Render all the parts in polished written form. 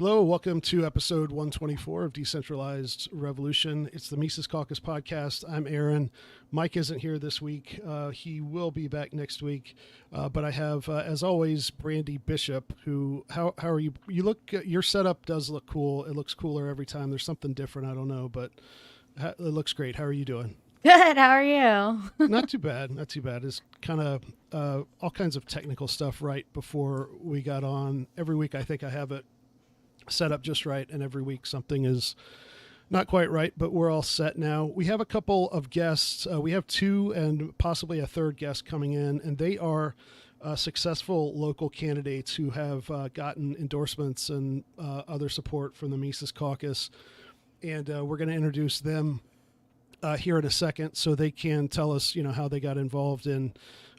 Hello, welcome to episode 124 of Decentralized Revolution. It's the Mises Caucus podcast. I'm Aaron. Mike isn't here this week. He will be back next week. But I have, as always, Brandi Bishop, who, how are you? You look, your setup does look cool. It looks cooler every time. There's something different. I don't know, but it looks great. How are you doing? Good. How are you? Not too bad. Not too bad. It's kind of all kinds of technical stuff right before we got on. Every week I think I have it set up just right, and every week something is not quite right, but we're all set now. We have a couple of guests. We have two and possibly a third guest coming in, and they are successful local candidates who have gotten endorsements and other support from the Mises Caucus. And we're going to introduce them here in a second so they can tell us, how they got involved in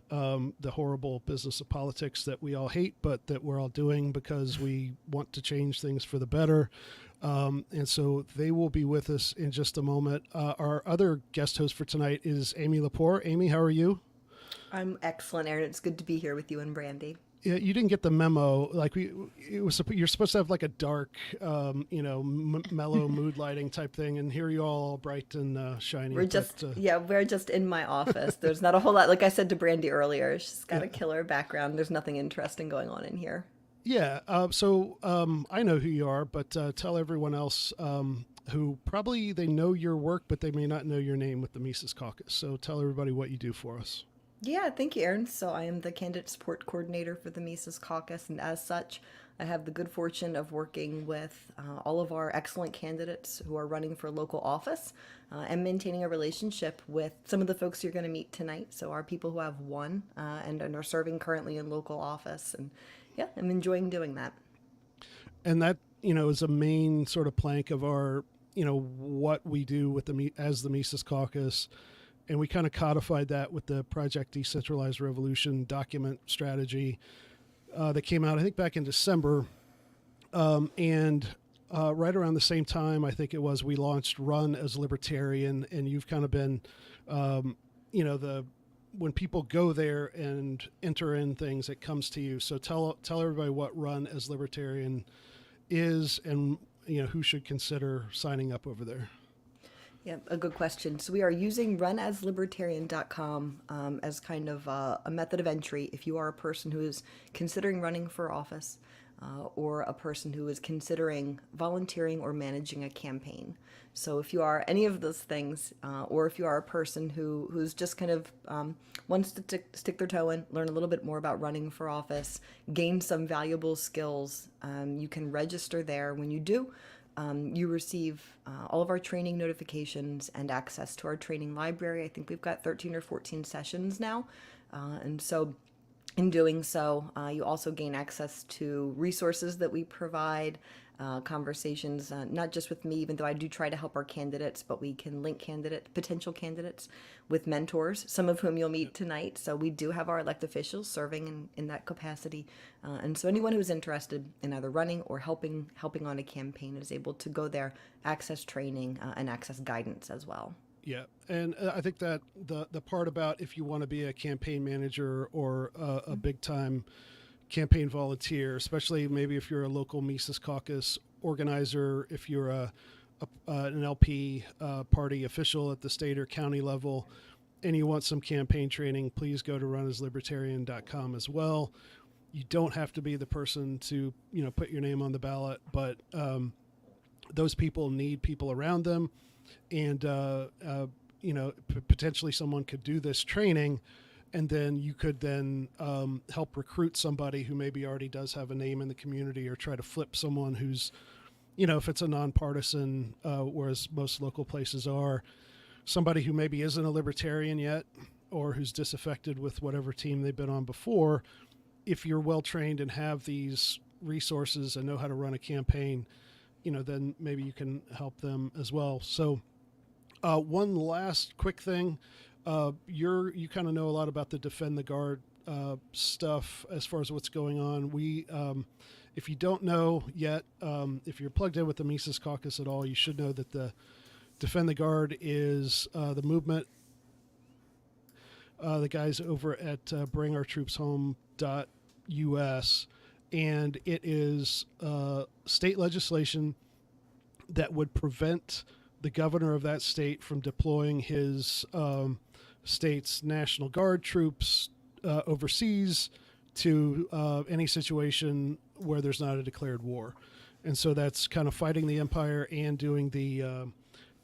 the horrible business of politics that we all hate, but that we're all doing because we want to change things for the better. And so they will be with us in just a moment. Our other guest host for tonight is Amy LePore. Amy, how are you? I'm excellent, Aaron. It's good to be here with you and Brandi. Yeah, you didn't get the memo. You're supposed to have like a dark, mellow mood lighting type thing, and here you all bright and shiny. We're just in my office. There's not a whole lot. Like I said to Brandi earlier, she's got a killer background. There's nothing interesting going on in here. Yeah. So I know who you are, but tell everyone else who probably they know your work, but they may not know your name with the Mises Caucus. So tell everybody what you do for us. Yeah, thank you, Aaron. So I am the candidate support coordinator for the Mises Caucus, and as such, I have the good fortune of working with all of our excellent candidates who are running for local office and maintaining a relationship with some of the folks you're going to meet tonight. So our people who have won and are serving currently in local office, and yeah, I'm enjoying doing that. And that, is a main sort of plank of our, what we do with as the Mises Caucus. And we kind of codified that with the Project Decentralized Revolution document strategy that came out, I think, back in December. And right around the same time, I think it was, we launched Run as Libertarian. And you've kind of been, when people go there and enter in things, it comes to you. So tell everybody what Run as Libertarian is and, who should consider signing up over there. Yeah, a good question. So we are using runaslibertarian.com as kind of a method of entry if you are a person who is considering running for office or a person who is considering volunteering or managing a campaign. So if you are any of those things, or if you are a person who's just kind of wants to stick their toe in, learn a little bit more about running for office, gain some valuable skills, you can register there. When you do, you receive all of our training notifications and access to our training library. I think we've got 13 or 14 sessions now. And so in doing so, you also gain access to resources that we provide, conversations, not just with me, even though I do try to help our candidates, but we can link potential candidates with mentors, some of whom you'll meet tonight. So we do have our elected officials serving in that capacity. And so anyone who's interested in either running or helping on a campaign is able to go there, access training, and access guidance as well. Yeah. And I think that the part about if you want to be a campaign manager or a big time campaign volunteer, especially maybe if you're a local Mises Caucus organizer, if you're an LP party official at the state or county level, and you want some campaign training, please go to runaslibertarian.com as well. You don't have to be the person to, put your name on the ballot, but those people need people around them. And, potentially someone could do this training, and then you could then help recruit somebody who maybe already does have a name in the community, or try to flip someone who's, if it's a nonpartisan, whereas most local places are, somebody who maybe isn't a libertarian yet, or who's disaffected with whatever team they've been on before. If you're well trained and have these resources and know how to run a campaign, then maybe you can help them as well. So one last quick thing. You kind of know a lot about the Defend the Guard stuff as far as what's going on. We, if you don't know yet, if you're plugged in with the Mises Caucus at all, you should know that the Defend the Guard is the movement. The guys over at bringourtroopshome.us and it is state legislation that would prevent the governor of that state from deploying his state's National Guard troops overseas to any situation where there's not a declared war. And so that's kind of fighting the empire and doing the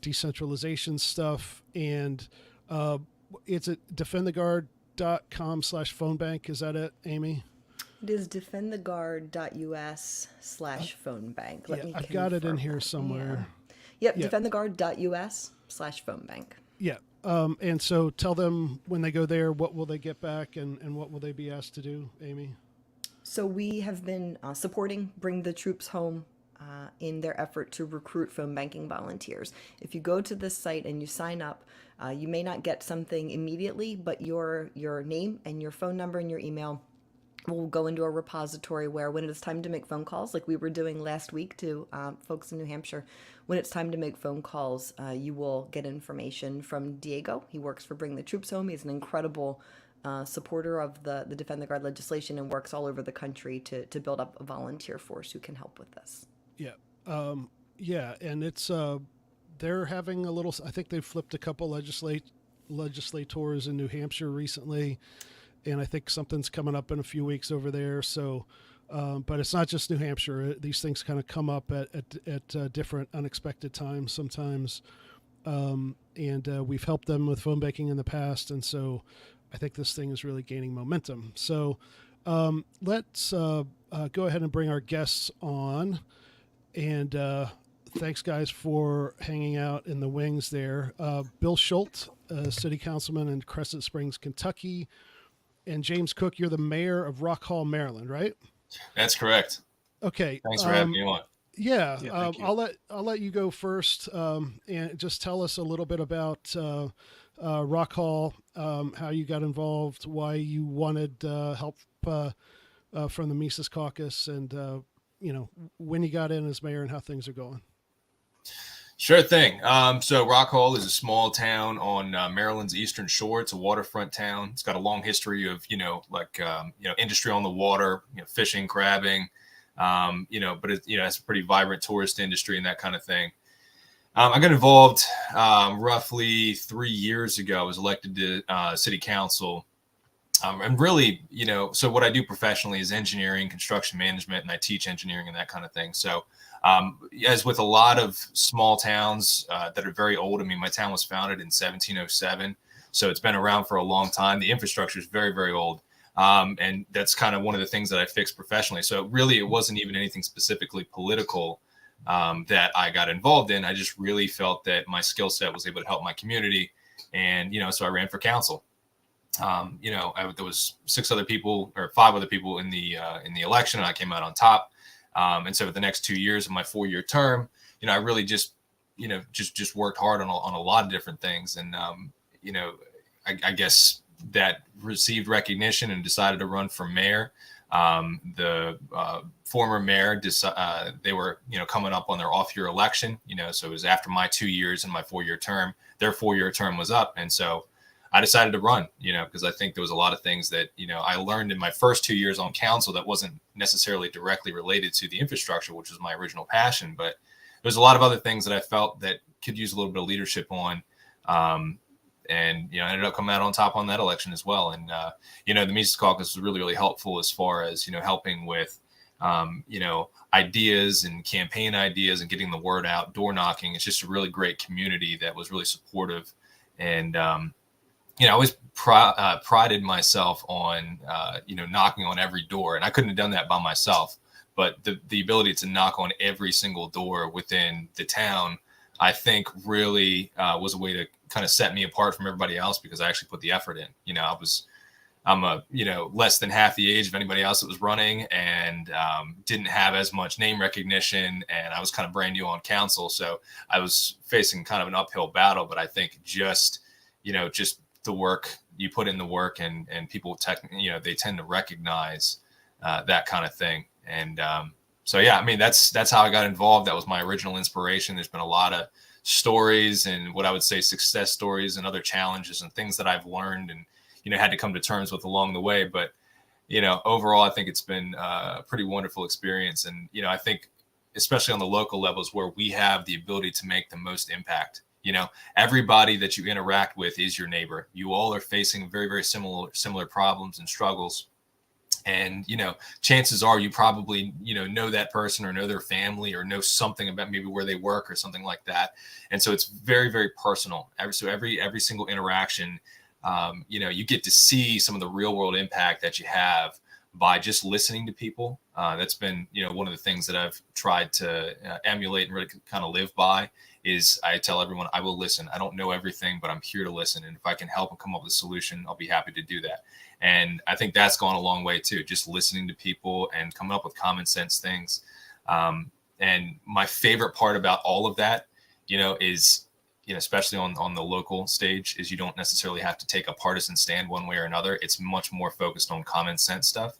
decentralization stuff. And it's at defendtheguard.com/phone bank. Is that it, Amy? It is defendtheguard.us/phone bank. I've got it in here somewhere. Yeah. Yep, defendtheguard.us/phone bank. Yeah. And so tell them when they go there, what will they get back and what will they be asked to do, Amy? So we have been supporting Bring the Troops Home in their effort to recruit phone banking volunteers. If you go to this site and you sign up, you may not get something immediately, but your name and your phone number and your email will go into a repository where when it is time to make phone calls, like we were doing last week to folks in New Hampshire, when it's time to make phone calls, you will get information from Diego. He works for Bring the Troops Home. He's an incredible supporter of the Defend the Guard legislation and works all over the country to build up a volunteer force who can help with this. Yeah. And it's, they're having a little, I think they've flipped a couple legislators in New Hampshire recently, and I think something's coming up in a few weeks over there. So, but it's not just New Hampshire. These things kind of come up at different unexpected times sometimes. And we've helped them with phone banking in the past. And so I think this thing is really gaining momentum. So let's go ahead and bring our guests on. And thanks, guys, for hanging out in the wings there. Bill Schult, city councilman in Crescent Springs, Kentucky. And James Cook, you're the mayor of Rock Hall, Maryland, right? That's correct. Okay. Thanks for having me on. Yeah, thank you. I'll let you go first, and just tell us a little bit about Rock Hall, how you got involved, why you wanted help from the Mises Caucus, and when you got in as mayor and how things are going. Sure thing. So Rock Hall is a small town on Maryland's Eastern Shore. It's a waterfront town. It's got a long history of, industry on the water, fishing, crabbing, but it, it's a pretty vibrant tourist industry and that kind of thing. I got involved roughly 3 years ago. I was elected to city council. And really, so what I do professionally is engineering, construction management, and I teach engineering and that kind of thing. So as with a lot of small towns that are very old, I mean, my town was founded in 1707. So it's been around for a long time. The infrastructure is very, very old. And that's kind of one of the things that I fixed professionally. So really, it wasn't even anything specifically political that I got involved in. I just really felt that my skill set was able to help my community. And, so I ran for council. There was 5 other people in the election, and I came out on top. And so for the next 2 years of my 4-year term, I really just worked hard on a lot of different things. And, I guess that received recognition and decided to run for mayor. The former mayor, they were, coming up on their off-year election, so it was after my 2 years and my 4-year term, their 4-year term was up. And so I decided to run, because I think there was a lot of things that, I learned in my first 2 years on council that wasn't necessarily directly related to the infrastructure, which was my original passion. But there's a lot of other things that I felt that could use a little bit of leadership on. And, I ended up coming out on top on that election as well. And, the Mises Caucus was really, really helpful as far as, helping with, ideas and campaign ideas and getting the word out, door knocking. It's just a really great community that was really supportive. And, I always prided myself on, knocking on every door. And I couldn't have done that by myself. But the ability to knock on every single door within the town, I think really was a way to kind of set me apart from everybody else, because I actually put the effort in. I'm less than half the age of anybody else that was running, and didn't have as much name recognition. And I was kind of brand new on council. So I was facing kind of an uphill battle. But I think just the work, you put in the work, and people they tend to recognize that kind of thing. And so, yeah, I mean, that's how I got involved. That was my original inspiration. There's been a lot of stories and what I would say success stories and other challenges and things that I've learned and, had to come to terms with along the way. But, overall, I think it's been a pretty wonderful experience. And, I think especially on the local levels where we have the ability to make the most impact. Everybody that you interact with is your neighbor. You all are facing very, very similar problems and struggles. And, chances are you probably, know that person or know their family or know something about maybe where they work or something like that. And so it's very, very personal. Every single interaction, you get to see some of the real world impact that you have by just listening to people. That's been, one of the things that I've tried to emulate and really kind of live by is I tell everyone I will listen. I don't know everything, but I'm here to listen. And if I can help and come up with a solution, I'll be happy to do that. And I think that's gone a long way too, just listening to people and coming up with common sense things. And my favorite part about all of that, is, especially on the local stage, is you don't necessarily have to take a partisan stand one way or another. It's much more focused on common sense stuff.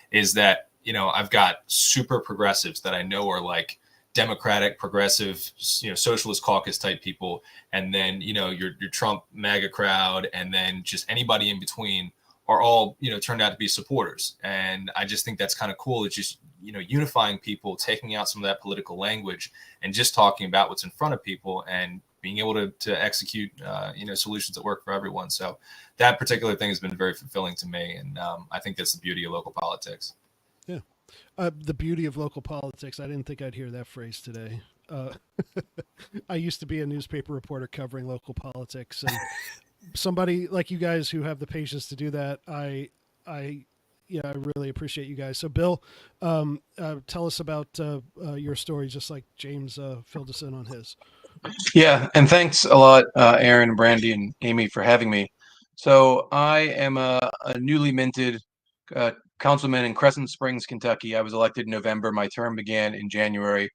Is that, I've got super progressives that I know are like Democratic, progressive, socialist caucus type people. And then, your Trump MAGA crowd, and then just anybody in between are all, turned out to be supporters. And I just think that's kind of cool. It's just, unifying people, taking out some of that political language and just talking about what's in front of people and being able to execute, solutions that work for everyone. So that particular thing has been very fulfilling to me. And I think that's the beauty of local politics. Yeah. The beauty of local politics. I didn't think I'd hear that phrase today. I used to be a newspaper reporter covering local politics, and somebody like you guys who have the patience to do that, I really appreciate you guys. So Bill, tell us about your story, just like James filled us in on his. Yeah, and thanks a lot, Aron, Brandi, and Amy for having me. So I am a newly minted councilman in Crescent Springs, Kentucky. I was elected in November. My term began in January.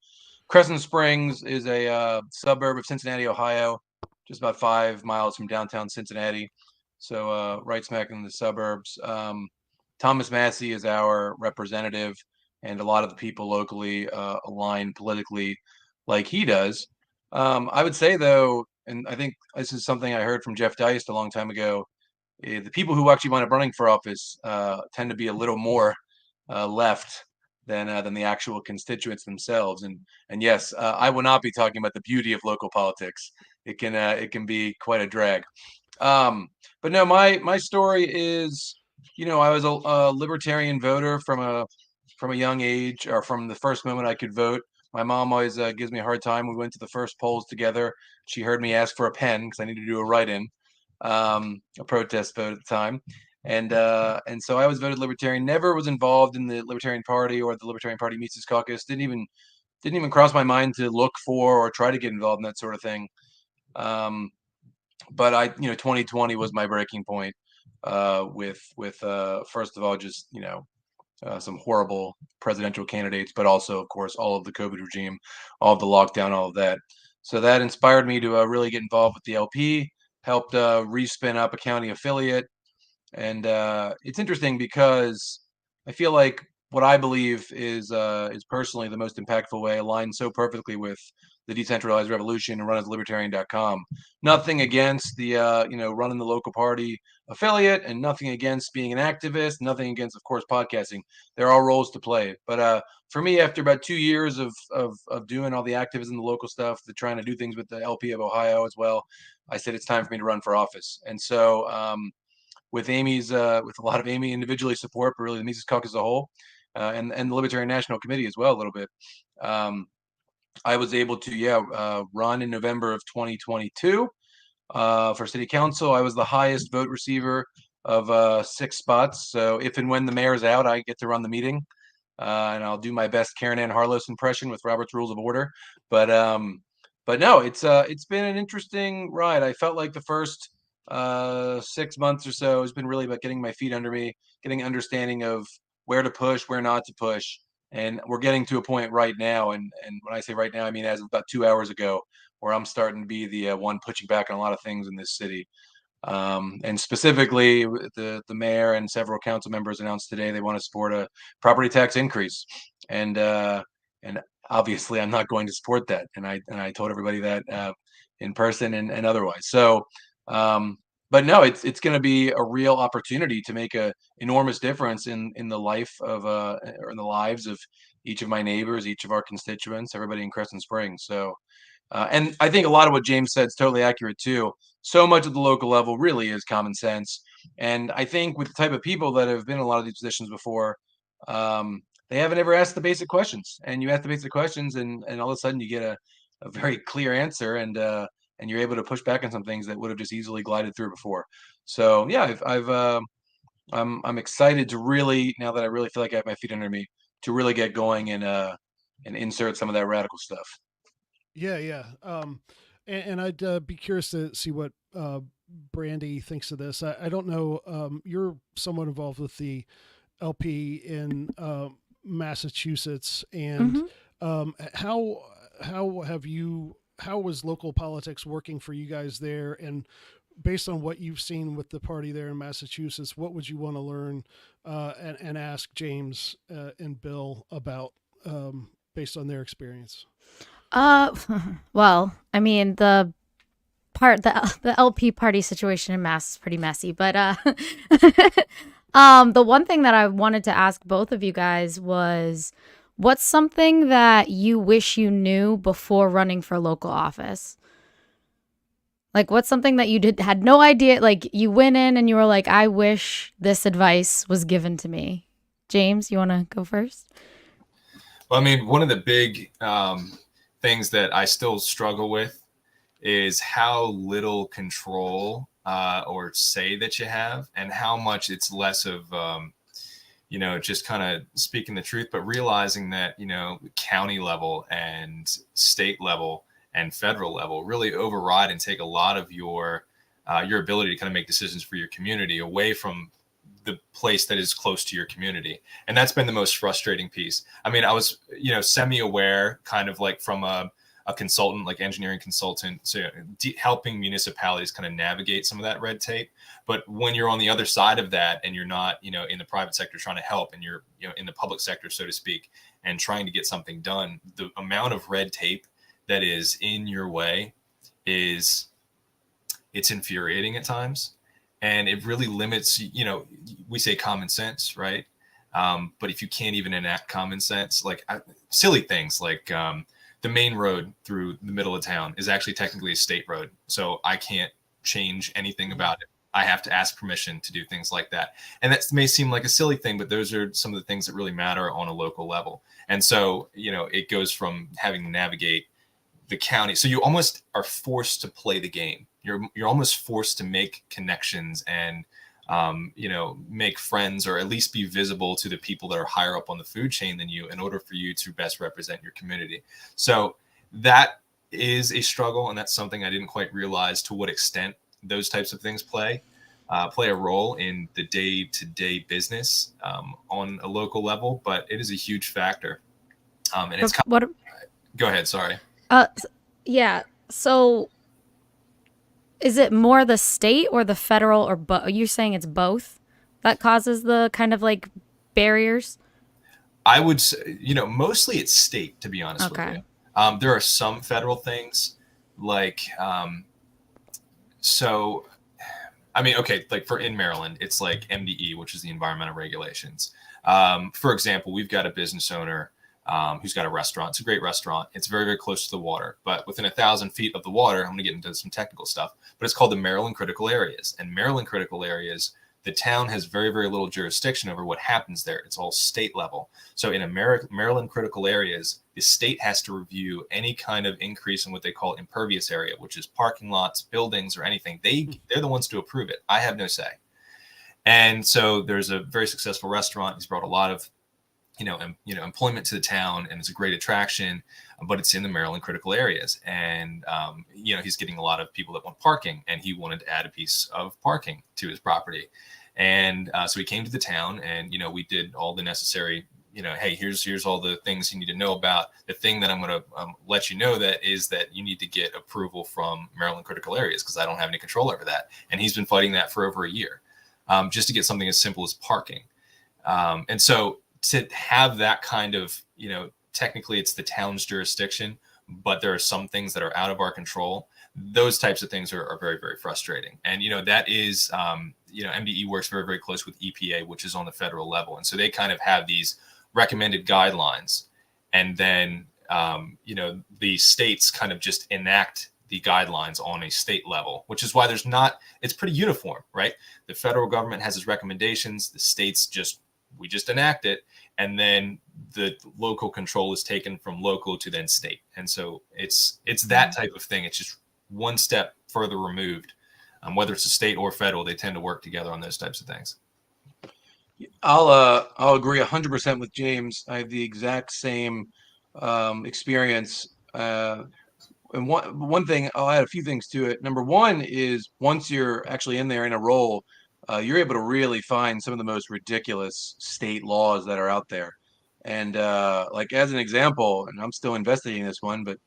Crescent Springs is a suburb of Cincinnati, Ohio, just about 5 miles from downtown Cincinnati. So right smack in the suburbs. Thomas Massey is our representative, and a lot of the people locally align politically like he does. I would say, though, and I think this is something I heard from Jeff Deist a long time ago, the people who actually wind up running for office tend to be a little more left than the actual constituents themselves. And yes, I will not be talking about the beauty of local politics. It can be quite a drag. But no, my story is, I was a libertarian voter from a young age, or from the first moment I could vote. My mom always gives me a hard time. We went to the first polls together. She heard me ask for a pen because I needed to do a write-in, a protest vote at the time. And so I was voted Libertarian. Never was involved in the Libertarian Party or the Libertarian Party Mises Caucus. Didn't even cross my mind to look for or try to get involved in that sort of thing. But 2020 was my breaking point with first of all, just some horrible presidential candidates, but also, of course, all of the COVID regime, all of the lockdown, all of that. So that inspired me to really get involved with the LP, helped respin up a county affiliate. And it's interesting because I feel like what I believe is personally the most impactful way aligns so perfectly with the Decentralized Revolution and run as libertarian.com. Nothing against the running the local party affiliate, and nothing against being an activist, nothing against, of course, podcasting. There are roles to play. But for me, after about 2 years of doing all the activism, the local stuff, trying to do things with the LP of Ohio as well, I said it's time for me to run for office. And so with Amy's, with a lot of Amy individually support, but really the Mises Caucus as a whole, and the Libertarian National Committee as well a little bit. I was able to run in November of 2022 for city council. I was the highest vote receiver of 6 spots. So if and when the mayor's out, I get to run the meeting, and I'll do my best Karen Ann Harlos impression with Robert's Rules of Order. But no, it's been an interesting ride. I felt like the first 6 months or so has been really about getting my feet under me, getting understanding of where to push, where not to push. And we're getting to a point right now, and when I say right now, I mean as of about 2 hours ago, where I'm starting to be the one pushing back on a lot of things in this city. And specifically, the mayor and several council members announced today they want to support a property tax increase, and obviously I'm not going to support that. And I told everybody that in person and otherwise. So but no, it's going to be a real opportunity to make a enormous difference in the life of or in the lives of each of my neighbors, each of our constituents, everybody in Crescent Springs. So, and I think a lot of what James said is totally accurate too. So much at the local level really is common sense, and I think with the type of people that have been in a lot of these positions before, they haven't ever asked the basic questions. And you ask the basic questions, and all of a sudden you get a very clear answer, and you're able to push back on some things that would have just easily glided through before. So yeah, I'm excited to really, now that I really feel like I have my feet under me, to really get going and insert some of that radical stuff. Yeah, yeah. And I'd be curious to see what Brandi thinks of this. I don't know. You're somewhat involved with the LP in Massachusetts, and Hmm. how have you? How was local politics working for you guys there? And based on what you've seen with the party there in Massachusetts, what would you want to learn and ask James and Bill about based on their experience? Uh, well, I mean, the LP party situation in Mass is pretty messy, but the one thing that I wanted to ask both of you guys was, what's something that you wish you knew before running for local office? Like, what's something that you had no idea? Like, you went in and you were like, I wish this advice was given to me. James, you want to go first? Well, I mean, one of the big things that I still struggle with is how little control or say that you have, and how much it's less of just kind of speaking the truth, but realizing that county level and state level and federal level really override and take a lot of your ability to kind of make decisions for your community away from the place that is close to your community. And that's been the most frustrating piece. I mean, I was, semi-aware, kind of like from a consultant, like engineering consultant, so helping municipalities kind of navigate some of that red tape. But when you're on the other side of that, and you're not, in the private sector trying to help, and you're, in the public sector, so to speak, and trying to get something done, the amount of red tape that is in your way it's infuriating at times. And it really limits, we say common sense, right? But if you can't even enact common sense, like silly things like the main road through the middle of town is actually technically a state road. So I can't change anything about it. I have to ask permission to do things like that. And that may seem like a silly thing, but those are some of the things that really matter on a local level. And so, it goes from having to navigate the county. So you almost are forced to play the game. You're almost forced to make connections and make friends, or at least be visible to the people that are higher up on the food chain than you, in order for you to best represent your community. So that is a struggle, and that's something I didn't quite realize, to what extent those types of things play a role in the day-to-day business on a local level. But it is a huge factor, and it's What? Go ahead. Sorry. Yeah. So, is it more the state or the federal, or you're saying it's both that causes the kind of like barriers? I would say, mostly it's state, to be honest with Okay. you. There are some federal things like, okay, like in Maryland, it's like MDE, which is the environmental regulations. For example, we've got a business owner who's got a restaurant. It's a great restaurant. It's very, very close to the water, but within 1,000 feet of the water, I'm going to get into some technical stuff, but it's called the Maryland Critical Areas. And Maryland Critical Areas, the town has very, very little jurisdiction over what happens there. It's all state level. So in Maryland Critical Areas, the state has to review any kind of increase in what they call impervious area, which is parking lots, buildings, or anything. They're the ones to approve it. I have no say. And so there's a very successful restaurant. He's brought a lot of employment to the town, and it's a great attraction, but it's in the Maryland critical areas. And, he's getting a lot of people that want parking, and he wanted to add a piece of parking to his property. And so he came to the town, and, we did all the necessary, hey, here's all the things you need to know about. The thing that I'm going to let you know that is that you need to get approval from Maryland critical areas, because I don't have any control over that. And he's been fighting that for over a year, just to get something as simple as parking. And so to have that kind of, technically it's the town's jurisdiction, but there are some things that are out of our control. those types of things are very, very frustrating. And, that is, MDE works very, very close with EPA, which is on the federal level. And so they kind of have these recommended guidelines. And then, the states kind of just enact the guidelines on a state level, which is why it's pretty uniform, right? The federal government has its recommendations, the states we just enact it, and then the local control is taken from local to then state. And so it's that type of thing. It's just one step further removed. Whether it's a state or federal, they tend to work together on those types of things. I'll agree 100% with James. I have the exact same experience. And one thing, I'll add a few things to it. Number one is once you're actually in there in a role, you're able to really find some of the most ridiculous state laws that are out there. And like as an example, and I'm still investigating this one, but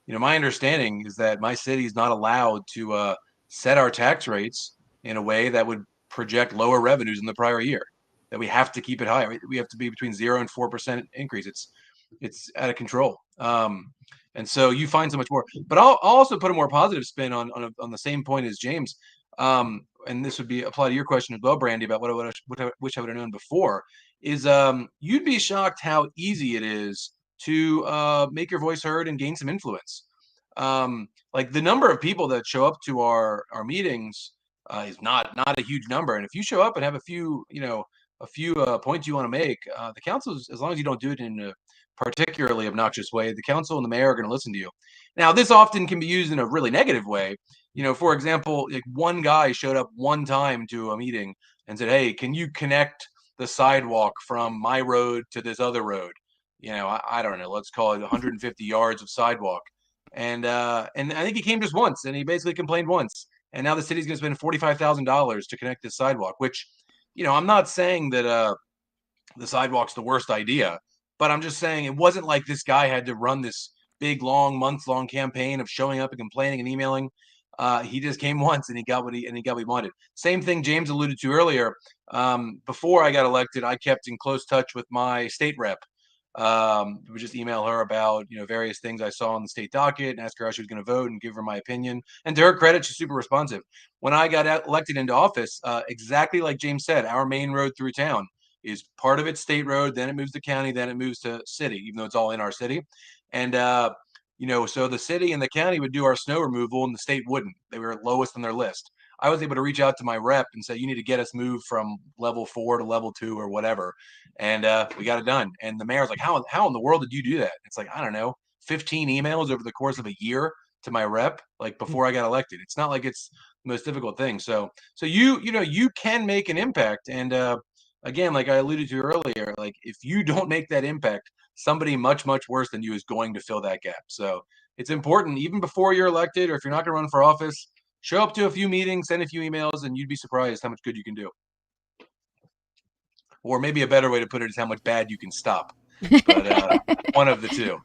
my understanding is that my city is not allowed to set our tax rates in a way that would project lower revenues in the prior year. That we have to keep it high. We have to be between 0 and 4% increase. It's out of control. And so you find so much more. But I'll also put a more positive spin on the same point as James. And this would be apply to your question as well, Brandi, about what I wish I would have known before. Is you'd be shocked how easy it is to make your voice heard and gain some influence. Like the number of people that show up to our meetings is not a huge number. And if you show up and have a few points you want to make, the council, as long as you don't do it in a particularly obnoxious way, the council and the mayor are going to listen to you. Now, this often can be used in a really negative way. For example, like one guy showed up one time to a meeting and said, "Hey, can you connect the sidewalk from my road to this other road?" I don't know, let's call it 150 yards of sidewalk. And I think he came just once, and he basically complained once. And now the city's going to spend $45,000 to connect this sidewalk, which, I'm not saying that the sidewalk's the worst idea, but I'm just saying it wasn't like this guy had to run this big, long, month-long campaign of showing up and complaining and emailing. He just came once and he got what he wanted. Same thing James alluded to earlier. Before I got elected, I kept in close touch with my state rep. We just email her about various things I saw on the state docket and ask her how she was going to vote and give her my opinion. And to her credit, she's super responsive. When I got elected into office, exactly like James said, our main road through town is part of it state road, then it moves to county, then it moves to city, even though it's all in our city. And so the city and the county would do our snow removal and the state wouldn't. They were lowest on their list. I was able to reach out to my rep and say, you need to get us moved from level 4 to level 2 or whatever. And we got it done. And the mayor's like, how in the world did you do that? It's like, I don't know, 15 emails over the course of a year to my rep, like before I got elected. It's not like it's the most difficult thing. So you can make an impact. And again, like I alluded to earlier, like if you don't make that impact, somebody much, much worse than you is going to fill that gap. So it's important, even before you're elected, or if you're not going to run for office, show up to a few meetings, send a few emails, and you'd be surprised how much good you can do. Or maybe a better way to put it is how much bad you can stop. But one of the two.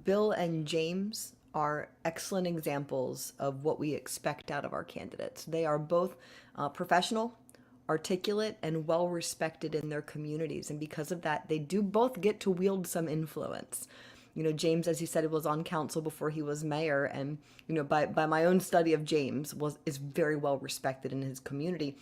Bill and James are excellent examples of what we expect out of our candidates. They are both professional, articulate, and well respected in their communities. And because of that, they do both get to wield some influence. James, as you said, was on council before he was mayor. And, by my own study of James, is very well respected in his community.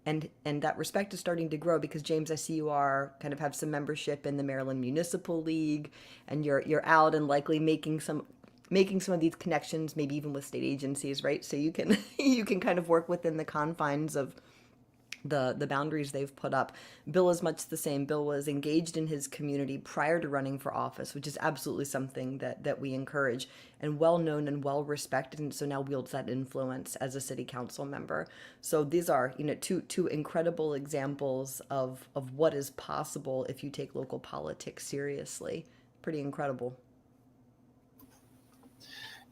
And that respect is starting to grow because, James, I see you have some membership in the Maryland Municipal League, and you're out and likely making some of these connections, maybe even with state agencies, right? So you can kind of work within the confines of the boundaries they've put up. Bill is much the same. Bill was engaged in his community prior to running for office, which is absolutely something that we encourage, and well known and well respected, and so now wields that influence as a city council member. So these are two incredible examples of what is possible if you take local politics seriously. Pretty incredible.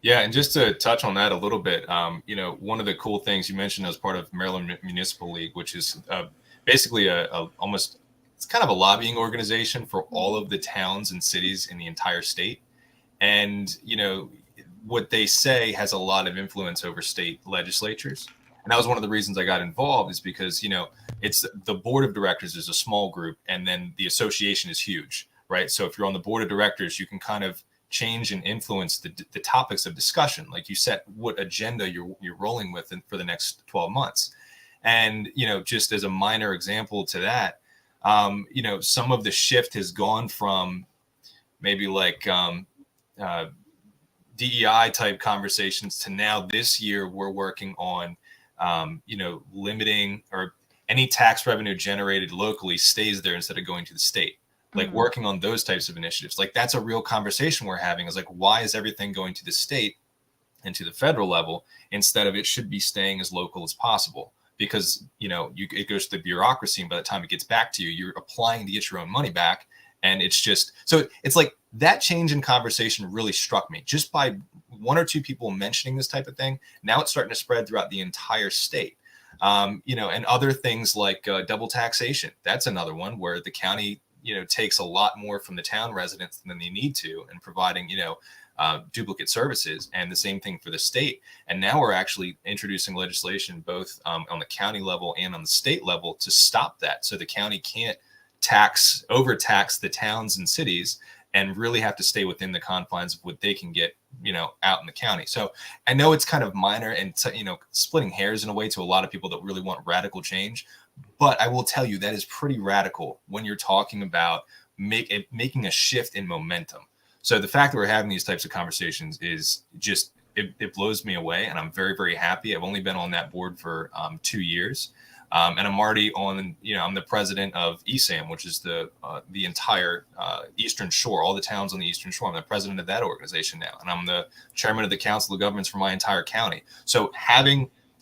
Yeah, and just to touch on that a little bit, one of the cool things you mentioned as part of Maryland Municipal League, which is basically it's kind of a lobbying organization for all of the towns and cities in the entire state. And, what they say has a lot of influence over state legislatures. And that was one of the reasons I got involved, is because, it's the board of directors is a small group, and then the association is huge, right? So if you're on the board of directors, you can kind of change and influence the topics of discussion. Like you said, what agenda you're rolling with for the next 12 months. And, just as a minor example to that, some of the shift has gone from maybe like DEI type conversations to now this year we're working on, limiting or any tax revenue generated locally stays there instead of going to the state. Like working on those types of initiatives. Like that's a real conversation we're having, is like, why is everything going to the state and to the federal level instead of it should be staying as local as possible? Because, it goes to the bureaucracy, and by the time it gets back to you, you're applying to get your own money back. And it's just, so it's like that change in conversation really struck me just by one or two people mentioning this type of thing. Now it's starting to spread throughout the entire state. And other things like double taxation. That's another one where the county, takes a lot more from the town residents than they need to, and providing, duplicate services, and the same thing for the state. And now we're actually introducing legislation both on the county level and on the state level to stop that. So the county can't overtax the towns and cities and really have to stay within the confines of what they can get, out in the county. So I know it's kind of minor and, splitting hairs in a way to a lot of people that really want radical change. But I will tell you that is pretty radical when you're talking about making a shift in momentum. So the fact that we're having these types of conversations is just, it blows me away. And I'm very, very happy. I've only been on that board for 2 years. And I'm already on, I'm the president of ESAM, which is the entire Eastern Shore, all the towns on the Eastern Shore. I'm the president of that organization now. And I'm the chairman of the Council of Governments for my entire county. So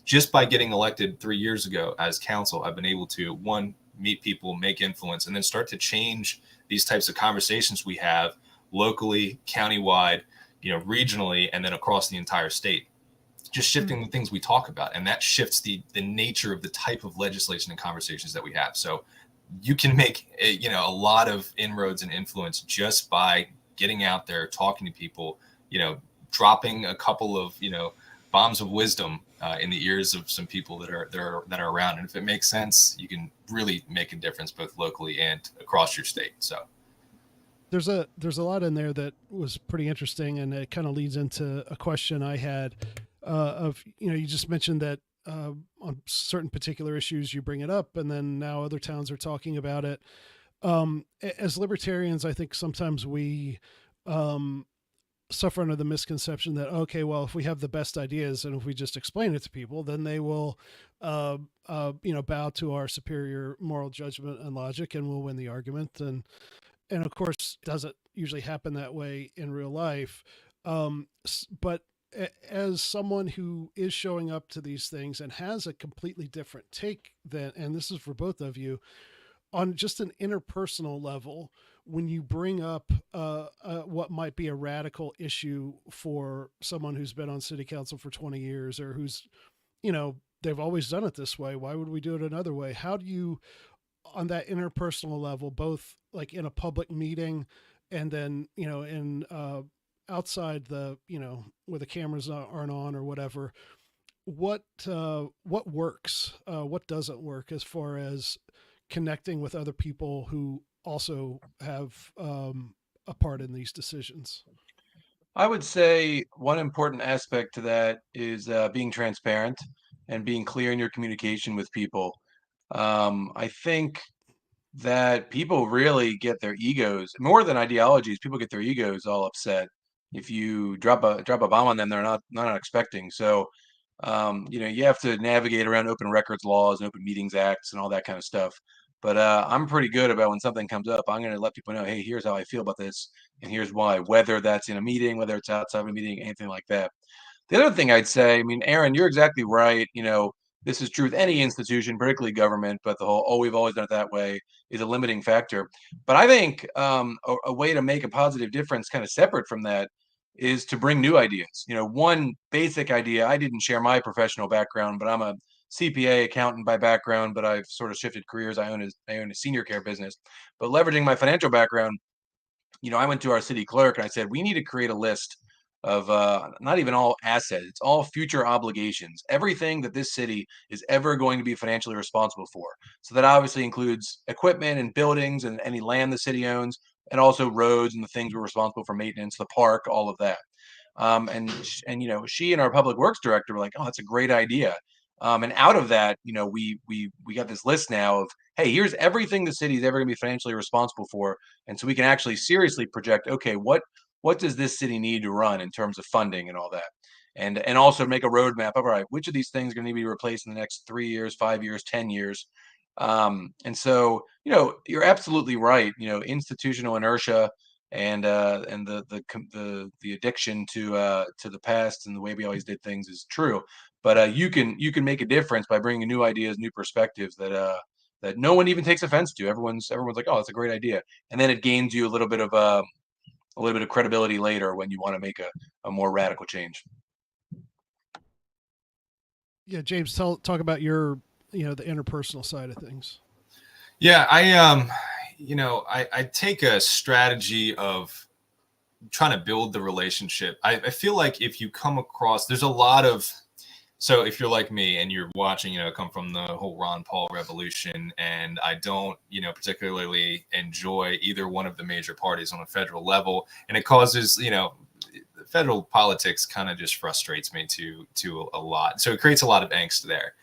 just by getting elected 3 years ago as council, I've been able to, one, meet people, make influence, and then start to change these types of conversations we have locally, countywide, regionally, and then across the entire state. Just shifting the things we talk about. And that shifts the nature of the type of legislation and conversations that we have. So you can make, a lot of inroads and influence just by getting out there, talking to people, dropping a couple of, bombs of wisdom in the ears of some people that are around. And if it makes sense, you can really make a difference both locally and across your state. So there's a lot in there that was pretty interesting, and it kind of leads into a question I had of, you just mentioned that on certain particular issues you bring it up, and then now other towns are talking about it. As libertarians, I think sometimes we suffer under the misconception that, okay, well, if we have the best ideas and if we just explain it to people, then they will, bow to our superior moral judgment and logic, and we'll win the argument. And of course, it doesn't usually happen that way in real life. But as someone who is showing up to these things and has a completely different take than, and this is for both of you, on just an interpersonal level, when you bring up what might be a radical issue for someone who's been on city council for 20 years, or who's, they've always done it this way, why would we do it another way? How do you, on that interpersonal level, both like in a public meeting and then, in outside the, where the cameras aren't on or whatever, what works, what doesn't work as far as connecting with other people who also have a part in these decisions? I would say one important aspect to that is being transparent and being clear in your communication with people. I think that people really get their egos, more than ideologies, people get their egos all upset if you drop a bomb on them they're not expecting. So you have to navigate around open records laws and open meetings acts and all that kind of stuff. But I'm pretty good about when something comes up, I'm going to let people know, hey, here's how I feel about this, and here's why, whether that's in a meeting, whether it's outside of a meeting, anything like that. The other thing I'd say, I mean, Aaron, you're exactly right. This is true with any institution, particularly government, but the whole, oh, we've always done it that way is a limiting factor. But I think a way to make a positive difference kind of separate from that is to bring new ideas. One basic idea, I didn't share my professional background, but I'm a CPA accountant by background, but I've sort of shifted careers. I own a senior care business, but leveraging my financial background, I went to our city clerk and I said, we need to create a list of not even all assets, it's all future obligations, everything that this city is ever going to be financially responsible for. So that obviously includes equipment and buildings and any land the city owns, and also roads and the things we're responsible for maintenance, the park, all of that. And you know, she and our public works director were like, "Oh, that's a great idea." And out of that, you know, we got this list now of, hey, here's everything the city is ever going to be financially responsible for, and so we can actually seriously project, okay, what does this city need to run in terms of funding and all that, and also make a roadmap of, all right, which of these things are going to need to be replaced in the next 3 years, 5 years, 10 years. And so, you know, you're absolutely right. You know, institutional inertia and the addiction to the past and the way we always did things is true. But you can make a difference by bringing new ideas, new perspectives that no one even takes offense to. Everyone's like, oh, that's a great idea, and then it gains you a little bit of credibility later when you want to make a more radical change. Yeah, James, talk about your, the interpersonal side of things. Yeah, I take a strategy of trying to build the relationship. I feel like if you come across, there's a lot of, so if you're like me and you're watching, come from the whole Ron Paul revolution, and I don't, particularly enjoy either one of the major parties on a federal level, and it causes, federal politics kind of just frustrates me to a lot. So it creates a lot of angst there.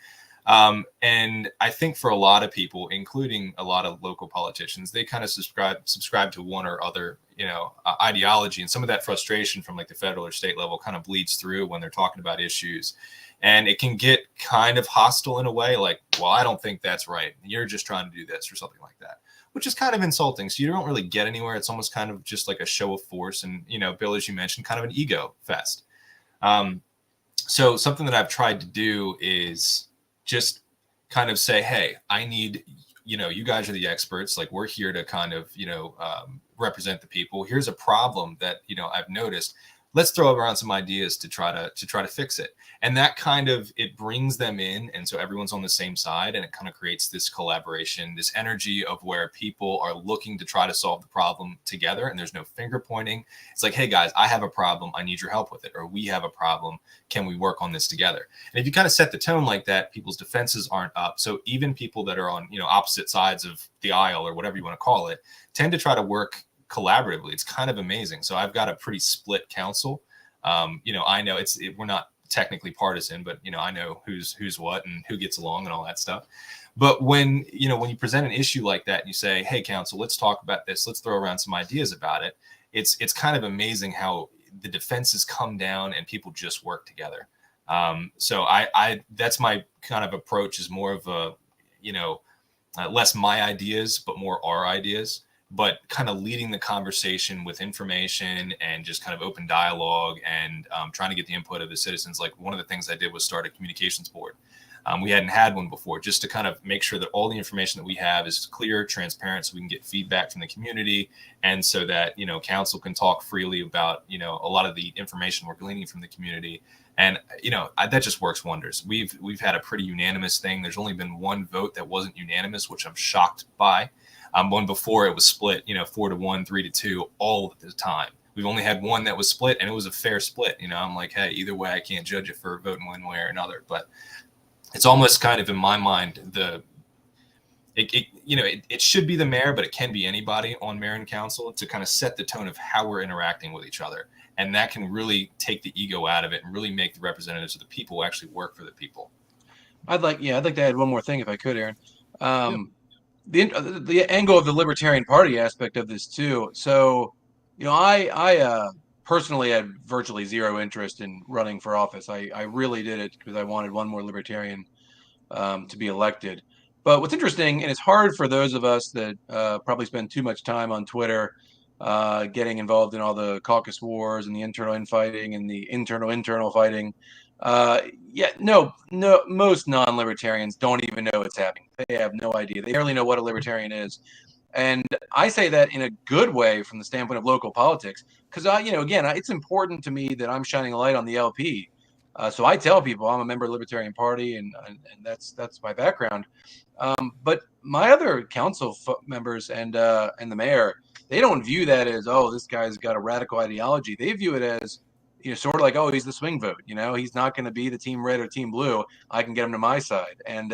And I think for a lot of people, including a lot of local politicians, they kind of subscribe to one or other, ideology. And some of that frustration from like the federal or state level kind of bleeds through when they're talking about issues. And it can get kind of hostile in a way, like, well, I don't think that's right. You're just trying to do this or something like that, which is kind of insulting. So you don't really get anywhere. It's almost kind of just like a show of force. And, Bill, as you mentioned, kind of an ego fest. So something that I've tried to do is just kind of say, hey, I need, you guys are the experts. Like, we're here to kind of, represent the people. Here's a problem that, I've noticed. Let's throw around some ideas to try to fix it. And that kind of, it brings them in. And so everyone's on the same side, and it kind of creates this collaboration, this energy of where people are looking to try to solve the problem together. And there's no finger pointing. It's like, hey guys, I have a problem. I need your help with it. Or we have a problem. Can we work on this together? And if you kind of set the tone like that, people's defenses aren't up. So even people that are on, opposite sides of the aisle or whatever you want to call it, tend to try to work collaboratively. It's kind of amazing. So I've got a pretty split council. I know we're not technically partisan, but I know who's what and who gets along and all that stuff. But when you present an issue like that and you say, hey council, let's talk about this, let's throw around some ideas about it, it's kind of amazing how the defenses come down and people just work together. So I that's my kind of approach, is more of a less my ideas but more our ideas, but kind of leading the conversation with information and just kind of open dialogue and trying to get the input of the citizens. Like, one of the things I did was start a communications board. We hadn't had one before, just to kind of make sure that all the information that we have is clear, transparent, so we can get feedback from the community, and so that, council can talk freely about, a lot of the information we're gleaning from the community. And, that just works wonders. We've had a pretty unanimous thing. There's only been one vote that wasn't unanimous, which I'm shocked by. One before, it was split, 4-1, 3-2 all of the time. We've only had one that was split, and it was a fair split. I'm like, hey, either way, I can't judge it for voting one way or another. But it's almost kind of, in my mind, it should be the mayor, but it can be anybody on mayor and council, to kind of set the tone of how we're interacting with each other. And that can really take the ego out of it and really make the representatives of the people actually work for the people. I'd like to add one more thing, if I could, Aaron. The angle of the Libertarian Party aspect of this too. So, I personally had virtually zero interest in running for office. I really did it because I wanted one more Libertarian to be elected. But what's interesting, and it's hard for those of us that probably spend too much time on Twitter, getting involved in all the caucus wars and the internal infighting and the internal fighting. Most non-libertarians don't even know what's happening. They have no idea. They barely know what a libertarian is. And I say that in a good way from the standpoint of local politics, because it's important to me that I'm shining a light on the LP. So I tell people I'm a member of the Libertarian Party, and that's my background. But my other council members and the mayor, they don't view that as, oh, this guy's got a radical ideology. They view it as, sort of like, oh, he's the swing vote. He's not going to be the team red or team blue. I can get him to my side. And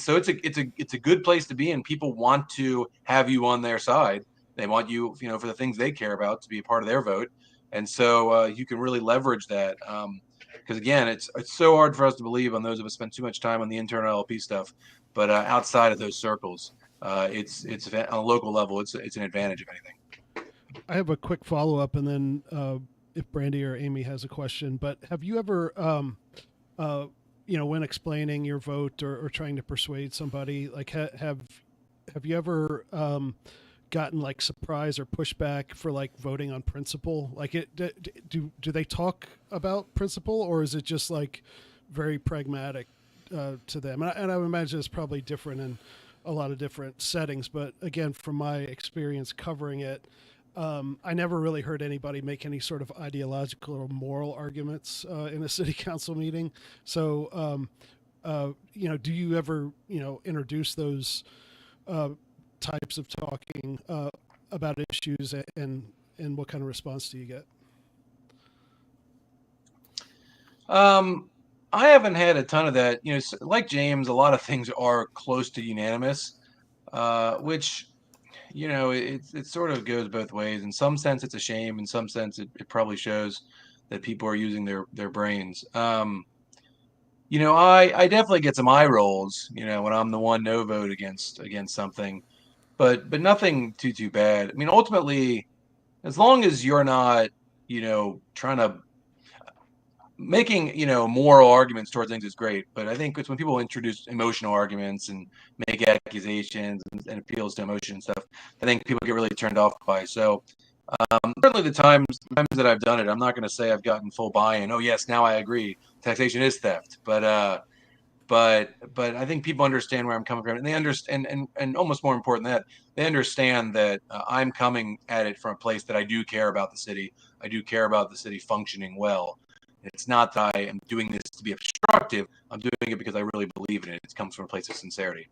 so it's a good place to be, and people want to have you on their side. They want you, for the things they care about, to be a part of their vote. And so you can really leverage that. Because again, it's so hard for us to believe, on those of us spend too much time on the internal LP stuff, but outside of those circles, it's on a local level, it's an advantage, if anything. I have a quick follow up, and then if Brandi or Amy has a question. But have you ever, when explaining your vote or trying to persuade somebody, like have you ever gotten like surprise or pushback for like voting on principle? Like, do they talk about principle, or is it just like very pragmatic to them? And I would imagine it's probably different in a lot of different settings. But again, from my experience covering it, I never really heard anybody make any sort of ideological or moral arguments in a city council meeting. So, do you ever, introduce those types of talking about issues, and what kind of response do you get? I haven't had a ton of that. Like James, a lot of things are close to unanimous, which, it sort of goes both ways. In some sense, it's a shame. In some sense, it probably shows that people are using their brains. I definitely get some eye rolls, when I'm the one no vote against something, but nothing too bad. I mean, ultimately, as long as you're not, trying to making, moral arguments towards things is great. But I think it's when people introduce emotional arguments and make accusations and appeals to emotion and stuff, I think people get really turned off by. So certainly the times that I've done it, I'm not going to say I've gotten full buy-in. Oh yes, now I agree, taxation is theft. But I think people understand where I'm coming from, and they understand, and almost more important than that, they understand that I'm coming at it from a place that I do care about the city. I do care about the city functioning well. It's not that I am doing this to be obstructive. I'm doing it because I really believe in it. It comes from a place of sincerity.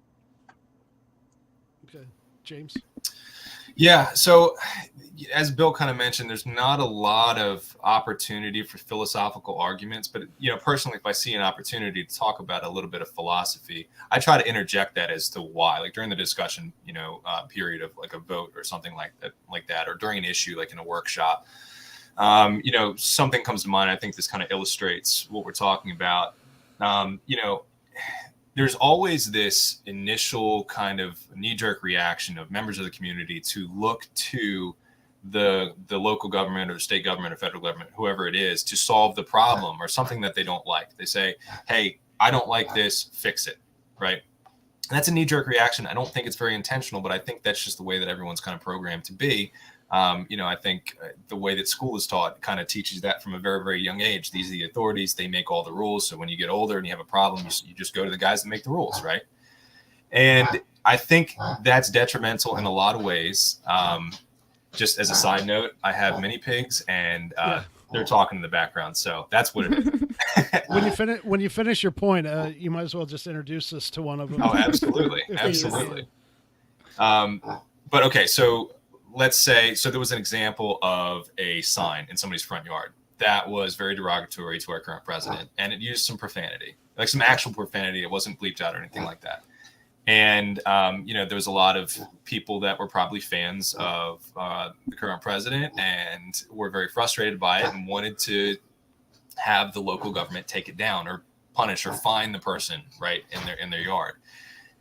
Okay, James. Yeah. So as Bill kind of mentioned, there's not a lot of opportunity for philosophical arguments, but, personally, if I see an opportunity to talk about a little bit of philosophy, I try to interject that as to why, like during the discussion, period of like a vote or something like that, or during an issue, like in a workshop, something comes to mind. I think this kind of illustrates what we're talking about. There's always this initial kind of knee-jerk reaction of members of the community to look to the local government or the state government or federal government, whoever it is, to solve the problem or something that they don't like. They say, hey, I don't like this, fix it, right? And that's a knee-jerk reaction. I don't think it's very intentional, but I think that's just the way that everyone's kind of programmed to be. I think the way that school is taught kind of teaches that from a very, very young age. These are the authorities. They make all the rules. So when you get older and you have a problem, you just go to the guys that make the rules, right? And I think that's detrimental in a lot of ways. Just as a side note, I have mini pigs, and they're talking in the background. So that's what it is. When you finish your point, you might as well just introduce us to one of them. Oh, absolutely. Absolutely. But okay, so let's say, there was an example of a sign in somebody's front yard that was very derogatory to our current president, and it used some profanity, like some actual profanity. It wasn't bleeped out or anything like that. And, there was a lot of people that were probably fans of the current president and were very frustrated by it and wanted to have the local government take it down or punish or fine the person right in their yard.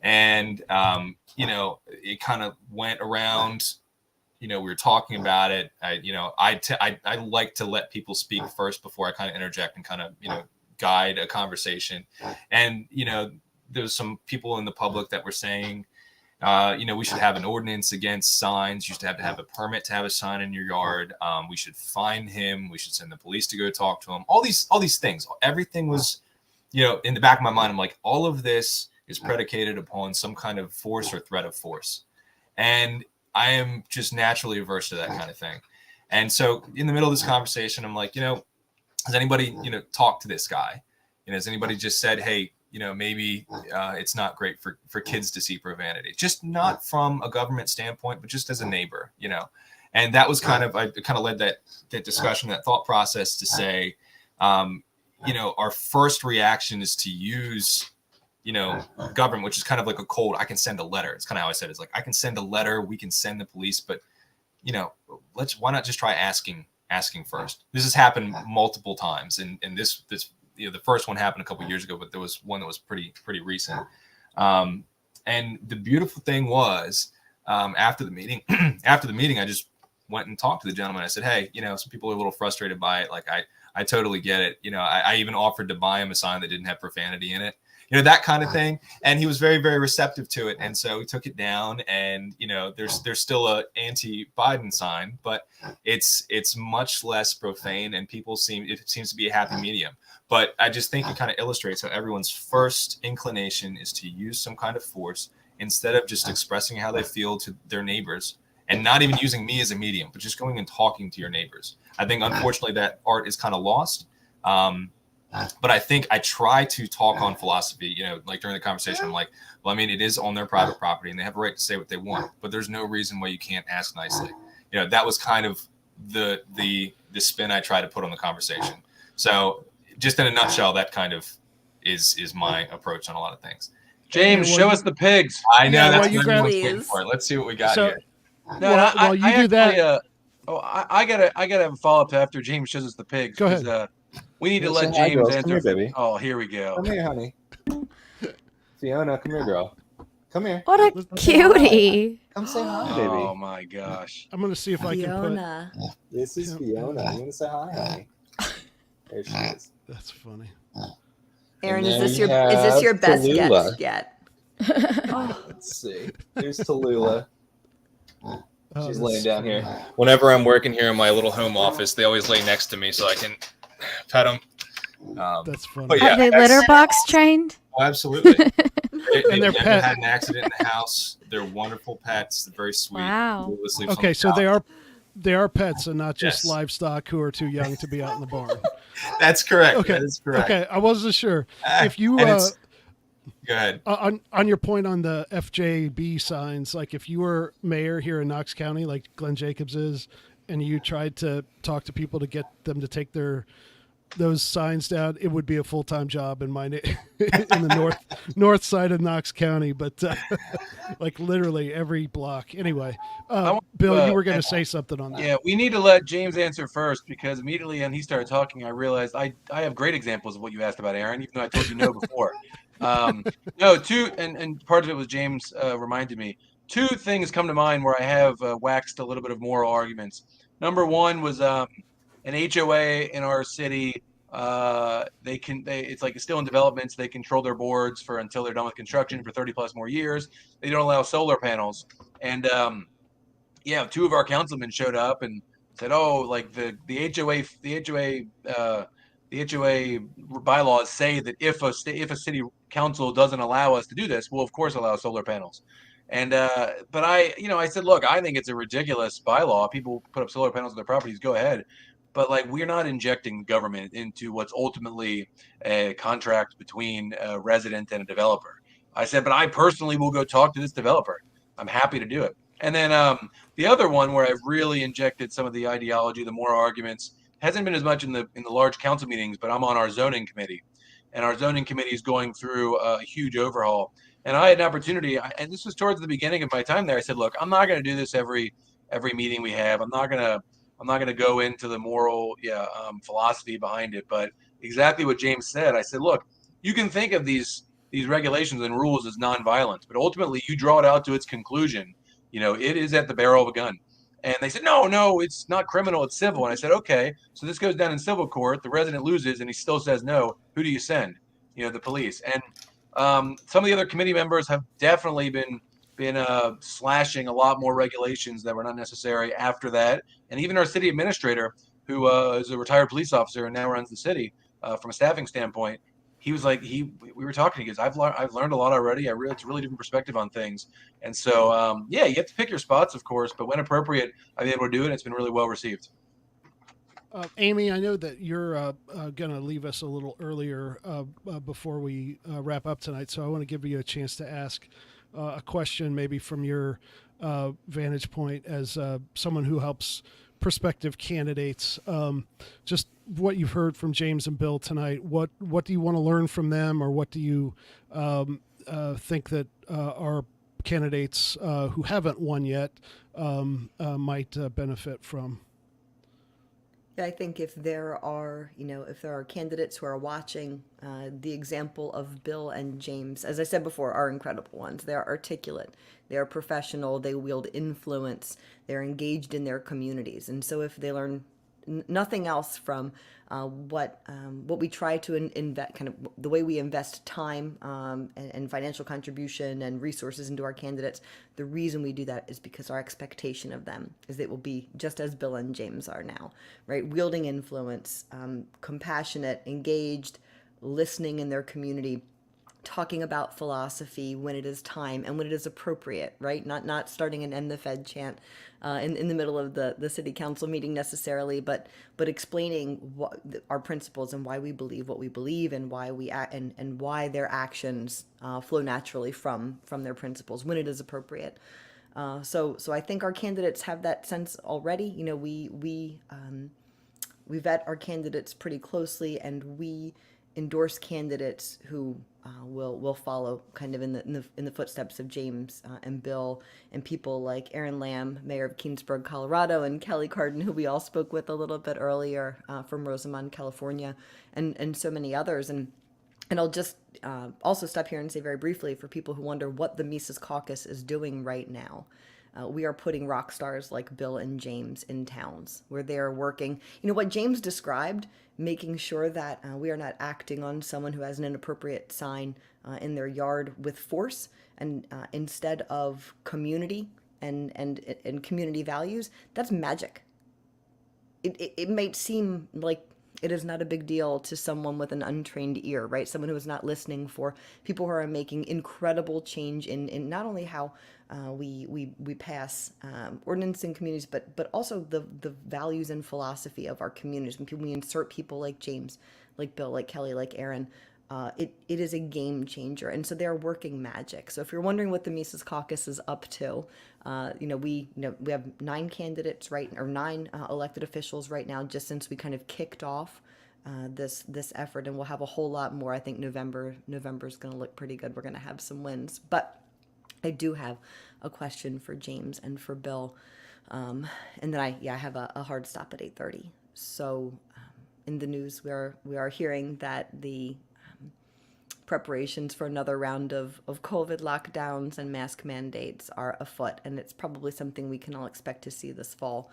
And, it kind of went around. We were talking about it. I like to let people speak first before I kind of interject and kind of, guide a conversation. And, there's some people in the public that were saying, we should have an ordinance against signs. You should have to have a permit to have a sign in your yard. We should fine him. We should send the police to go talk to him. All these things. Everything was, in the back of my mind. I'm like, all of this is predicated upon some kind of force or threat of force. And I am just naturally averse to that kind of thing. And so in the middle of this conversation, I'm like, has anybody, talked to this guy? Has anybody just said, hey, maybe it's not great for kids to see profanity, just not from a government standpoint, but just as a neighbor, And that was I kind of led that discussion, that thought process to say, our first reaction is to use, government, which is kind of like a cold, I can send a letter. It's kind of how I said it. It's like, I can send a letter, we can send the police, but why not just try asking first? This has happened multiple times. And this, the first one happened a couple of years ago, but there was one that was pretty recent. And the beautiful thing was, after the meeting, I just went and talked to the gentleman. I said, hey, some people are a little frustrated by it. Like, I totally get it. I even offered to buy him a sign that didn't have profanity in it, that kind of thing. And he was very, very receptive to it. And so we took it down, and, there's still a anti-Biden sign, but it's much less profane, and it seems to be a happy medium. But I just think it kind of illustrates how everyone's first inclination is to use some kind of force instead of just expressing how they feel to their neighbors, and not even using me as a medium, but just going and talking to your neighbors. I think, unfortunately, that art is kind of lost. But I think I try to talk on philosophy, like during the conversation, I'm like, well, I mean, it is on their private property and they have a right to say what they want, but there's no reason why you can't ask nicely. That was kind of the spin I try to put on the conversation. So just in a nutshell, that kind of is my approach on a lot of things. James, show us the pigs. I know, Yeah, that's well, you what grab- everyone's waiting for. Let's see what we got here. No, while you do that, I gotta have a follow up after James shows us the pigs. Go ahead. We need to Say let hi, James girls. answer. Come here, baby. Oh, here we go. Come here, honey. Fiona, come here, girl. Come here. What a cutie. Come say hi, baby. Oh my gosh. I'm going to see if I can Fiona. This is Fiona. You want to say hi, honey? There she is. put. That's funny. Aaron, And is there this you your have best Tallulah. guess yet? Let's see. Here's Tallulah. Oh, She's that's laying down funny. here. Whenever I'm working here in my little home office, they always lay next to me so I can pet them. That's funny. But yeah, Are they that's- litter box trained? Oh, absolutely. They And they're never pet- had an accident in the house. They're wonderful pets. They're very sweet. Wow. Tallulah sleeps on Okay, the so couch. they are pets and not just Yes. livestock who are too young to be out in the barn. That's correct. Okay. That is correct. Okay, I wasn't sure. If you And it's- go ahead. on your point on the FJB signs, like if you were mayor here in Knox County, like Glenn Jacobs is, and you tried to talk to people to get them to take those signs down, it would be a full-time job in in the north side of Knox County, but like literally every block. Anyway, Bill, you were going to say something on that. Yeah, we need to let James answer first, because immediately when he started talking, I realized I have great examples of what you asked about, Aaron, even though I told you no before. No, and part of it was James reminded me. Two things come to mind where I have waxed a little bit of moral arguments. Number one was an HOA in our city. It's like it's still in development, so they control their boards until they're done with construction for 30 plus more years. They don't allow solar panels. And two of our councilmen showed up and said, "Oh, like the HOA bylaws say that if a city council doesn't allow us to do this, we'll of course allow solar panels." And but I said, look, I think it's a ridiculous bylaw. People put up solar panels on their properties, go ahead. But like, we're not injecting government into what's ultimately a contract between a resident and a developer. I said, but I personally will go talk to this developer. I'm happy to do it. And then the other one where I've really injected some of the ideology, the moral arguments, hasn't been as much in the large council meetings, but I'm on our zoning committee, and our zoning committee is going through a huge overhaul. And I had an opportunity, and this was towards the beginning of my time there. I said, look, I'm not going to do this every meeting we have. I'm not going to go into the moral philosophy behind it. But exactly what James said, I said, look, you can think of these regulations and rules as nonviolent, but ultimately you draw it out to its conclusion. It is at the barrel of a gun. And they said, no, it's not criminal, it's civil. And I said, okay, so this goes down in civil court. The resident loses and he still says no. Who do you send? The police. And some of the other committee members have definitely been slashing a lot more regulations that were not necessary after that. And even our city administrator, who is a retired police officer and now runs the city from a staffing standpoint, he was like, we were talking, he goes, I've learned a lot already. It's a really different perspective on things. And so, you have to pick your spots, of course, but when appropriate, I've been able to do it. And it's been really well received. Amy, I know that you're going to leave us a little earlier before we wrap up tonight, so I want to give you a chance to ask a question maybe from your vantage point as someone who helps prospective candidates. Just what you've heard from James and Bill tonight. What do you want to learn from them, or what do you think that our candidates who haven't won yet might benefit from? Yeah, I think if there are, if there are candidates who are watching, the example of Bill and James, as I said before, are incredible ones. They are articulate, they are professional, they wield influence, they're engaged in their communities. And so if they learn nothing else from what we try to invest, kind of the way we invest time and financial contribution and resources into our candidates, the reason we do that is because our expectation of them is they will be just as Bill and James are now, right? Wielding influence, compassionate, engaged, listening in their community, talking about philosophy when it is time and when it is appropriate, right? Not starting an End the Fed chant in the middle of the city council meeting necessarily, but explaining what our principles and why we believe what we believe and why we act and why their actions flow naturally from their principles when it is appropriate. So I think our candidates have that sense already. We vet our candidates pretty closely, and we endorse candidates who will follow kind of in the footsteps of James and Bill, and people like Aron Lam, mayor of Keansburg, Colorado, and Kelly Cardin, who we all spoke with a little bit earlier from Rosamond, California, and so many others. And I'll just also stop here and say very briefly, for people who wonder what the Mises Caucus is doing right now. We are putting rock stars like Bill and James in towns where they are working. What James described, making sure that we are not acting on someone who has an inappropriate sign in their yard with force, and instead of community and community values, that's magic. It might seem like it is not a big deal to someone with an untrained ear, right? Someone who is not listening for people who are making incredible change in not only how we pass ordinance in communities, but also the values and philosophy of our communities. When we insert people like James, like Bill, like Kelly, like Aron, it is a game changer. And so they're working magic. So if you're wondering what the Mises Caucus is up to, we have 9 candidates, right, or 9 elected officials right now, just since we kind of kicked off this effort, and we'll have a whole lot more. I think November is going to look pretty good. We're going to have some wins, but I do have a question for James and for Bill, and then I have a hard stop at 8:30. So in the news, we are hearing that the preparations for another round of COVID lockdowns and mask mandates are afoot, and it's probably something we can all expect to see this fall.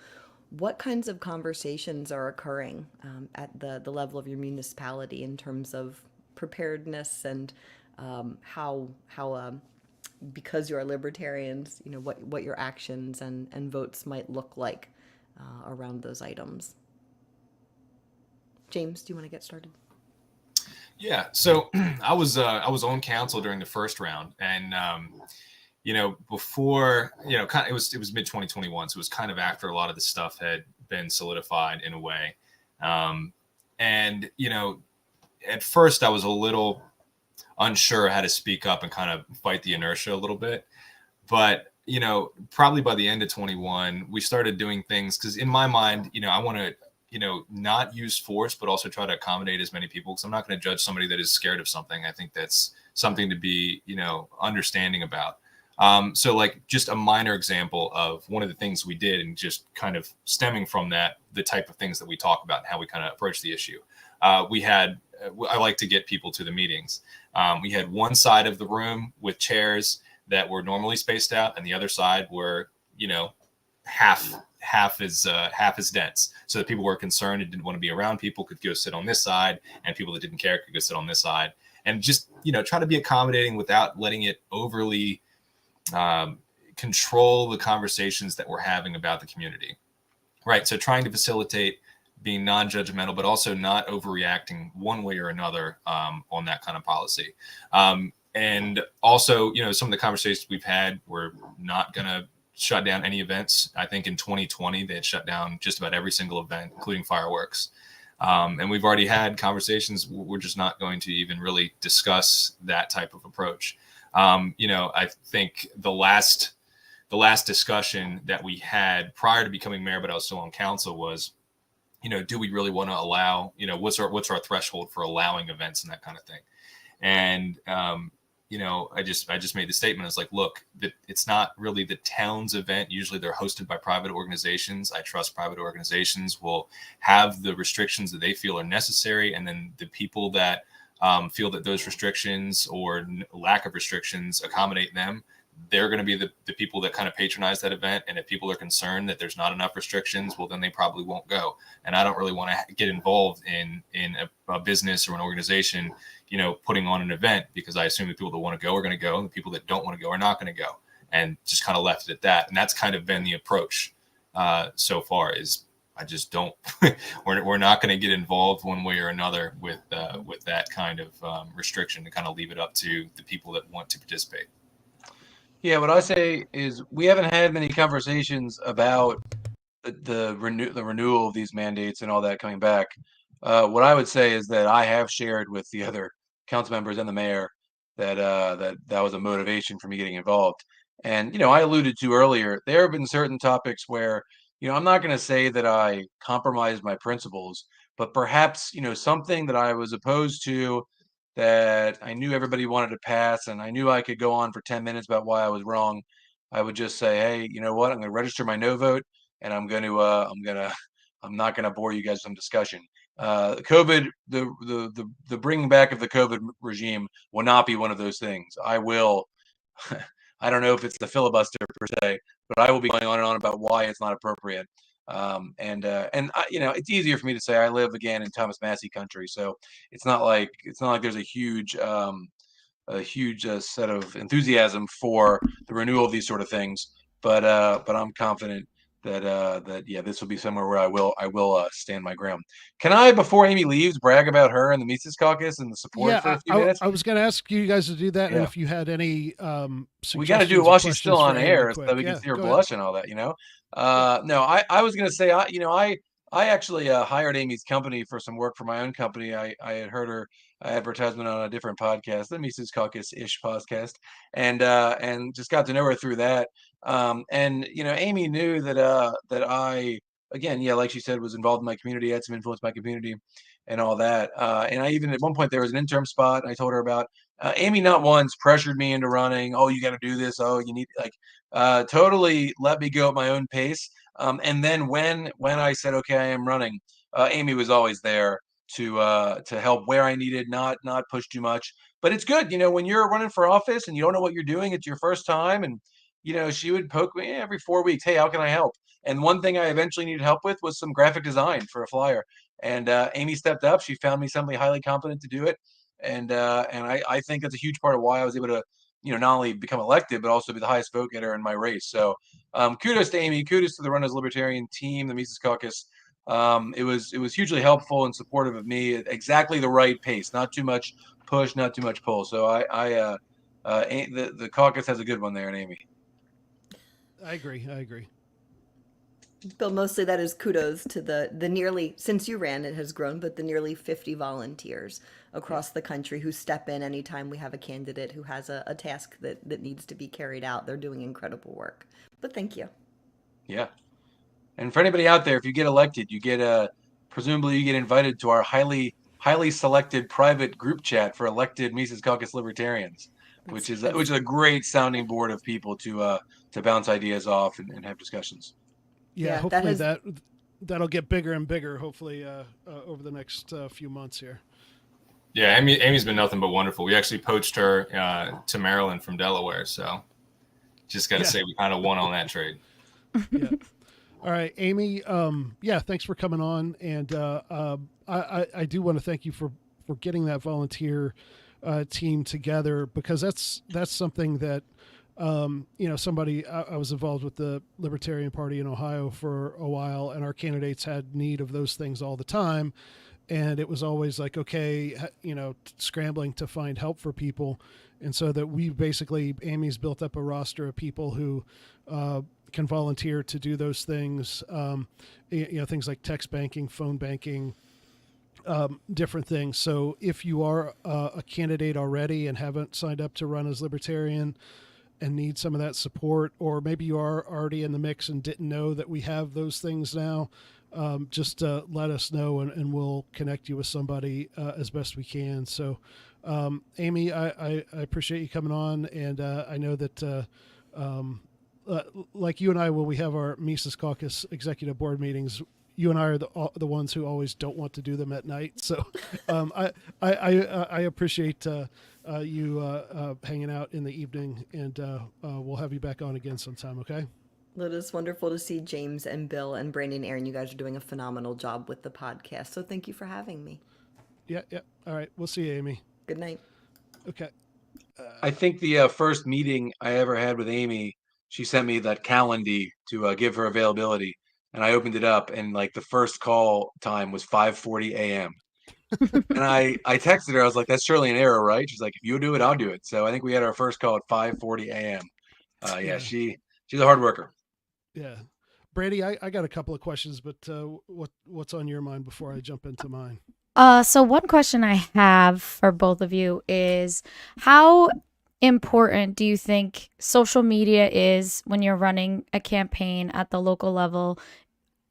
What kinds of conversations are occurring at the level of your municipality in terms of preparedness and how because you are libertarians, what your actions and votes might look like around those items? James, do you want to get started? Yeah, so I was on council during the first round, and before it was mid 2021, so it was kind of after a lot of the stuff had been solidified in a way, and at first I was a little unsure how to speak up and kind of fight the inertia a little bit, but probably by the end of 21 we started doing things, because in my mind I want to not use force, but also try to accommodate as many people, because I'm not going to judge somebody that is scared of something. I think that's something to be, understanding about. So like just a minor example of one of the things we did, and just kind of stemming from that, the type of things that we talk about and how we kind of approach the issue. I like to get people to the meetings. We had one side of the room with chairs that were normally spaced out, and the other side were, half as dense, so that people were concerned and didn't want to be around people could go sit on this side, and people that didn't care could go sit on this side, and just try to be accommodating without letting it overly control the conversations that we're having about the community, right? So trying to facilitate being non-judgmental, but also not overreacting one way or another on that kind of policy. And also, some of the conversations we've had, we're not going to shut down any events. I think in 2020, they had shut down just about every single event, including fireworks. And we've already had conversations. We're just not going to even really discuss that type of approach. I think the last the last discussion that we had prior to becoming mayor, but I was still on council, was, do we really want to allow, what's our threshold for allowing events and that kind of thing? And, I just made the statement. I was like, look, it's not really the town's event. Usually they're hosted by private organizations. I trust private organizations will have the restrictions that they feel are necessary. And then the people that feel that those restrictions or lack of restrictions accommodate them, they're going to be the people that kind of patronize that event. And if people are concerned that there's not enough restrictions, well, then they probably won't go. And I don't really want to get involved in a business or an organization, putting on an event, because I assume the people that want to go are going to go, and the people that don't want to go are not going to go, and just kind of left it at that. And that's kind of been the approach so far, is I just don't, we're not going to get involved one way or another with that kind of restriction, to kind of leave it up to the people that want to participate. Yeah, what I say is we haven't had many conversations about the renewal of these mandates and all that coming back. What I would say is that I have shared with the other council members and the mayor that was a motivation for me getting involved. And I alluded to earlier, there have been certain topics where I'm not going to say that I compromised my principles, but perhaps something that I was opposed to, that I knew everybody wanted to pass, and I knew I could go on for 10 minutes about why I was wrong. I would just say, hey, you know what? I'm going to register my no vote, and I'm not going to bore you guys with some discussion. COVID, the bringing back of the COVID regime will not be one of those things. I will, I don't know if it's the filibuster per se, but I will be going on and on about why it's not appropriate. And it's easier for me to say I live again in Thomas Massey country, so it's not like there's a huge set of enthusiasm for the renewal of these sort of things. But I'm confident that this will be somewhere where I will stand my ground. Can I, before Amy leaves, brag about her and the Mises Caucus and the support for a few minutes? I was going to ask you guys to do that, and if you had any we got to do it while she's still on air, so that we can see her blush and all that. No, I was going to say, I actually hired Amy's company for some work for my own company. I had heard her advertisement on a different podcast, the Mises Caucus-ish podcast, and just got to know her through that. Amy knew that I, again, like she said, was involved in my community, had some influence in my community and all that. And I even, at one point, there was an interim spot I told her about. Amy not once pressured me into running. Oh, you got to do this. Oh, you need, totally let me go at my own pace. And then when I said, okay, I am running, Amy was always there to help where I needed, not push too much. But it's good, when you're running for office and you don't know what you're doing, it's your first time, and she would poke me every 4 weeks. Hey, how can I help? And one thing I eventually needed help with was some graphic design for a flyer. And Amy stepped up. She found me somebody highly competent to do it. And I think that's a huge part of why I was able to, not only become elected, but also be the highest vote getter in my race. So kudos to Amy. Kudos to the Run as Libertarian team, the Mises Caucus. It was hugely helpful and supportive of me at exactly the right pace. Not too much push, not too much pull. So the caucus has a good one there in Amy. I agree. Bill, mostly that is kudos to the nearly, since you ran, it has grown, but the nearly 50 volunteers across the country who step in anytime we have a candidate who has a task that needs to be carried out. They're doing incredible work. But thank you. Yeah. And for anybody out there, if you get elected, you get presumably you get invited to our highly selected private group chat for elected Mises Caucus Libertarians, which is a great sounding board of people to bounce ideas off and have discussions. Yeah, hopefully that'll get bigger and bigger. Hopefully over the next few months here. Yeah, Amy's been nothing but wonderful. We actually poached her to Maryland from Delaware, so just got to say we kind of won on that trade. Yeah. All right, Amy. Thanks for coming on, and I do want to thank you for getting that volunteer team together, because that's something that I was involved with the Libertarian Party in Ohio for a while, and our candidates had need of those things all the time. And it was always like, okay, scrambling to find help for people. And so that Amy's built up a roster of people who can volunteer to do those things, things like text banking, phone banking, different things. So if you are a candidate already and haven't signed up to run as Libertarian, and need some of that support, or maybe you are already in the mix and didn't know that we have those things now, just let us know, and we'll connect you with somebody as best we can. So, Amy, I appreciate you coming on, and I know that like you and I, when we have our Mises Caucus executive board meetings, you and I are the ones who always don't want to do them at night. So I appreciate you hanging out in the evening, and we'll have you back on again sometime. Okay. It is wonderful to see James and Bill and Brandi and Aaron. You guys are doing a phenomenal job with the podcast. So thank you for having me. Yeah. All right. We'll see you, Amy. Good night. Okay. I think the first meeting I ever had with Amy, she sent me that calendar to give her availability, and I opened it up, and like the first call time was 5:40 a.m. And I texted her. I was like, "That's surely an error, right?" She's like, "If you do it, I'll do it." So I think we had our first call at 5:40 a.m. Yeah, she's a hard worker. Yeah, Brandi, I got a couple of questions, but what's on your mind before I jump into mine? So one question I have for both of you is, how important do you think social media is when you're running a campaign at the local level?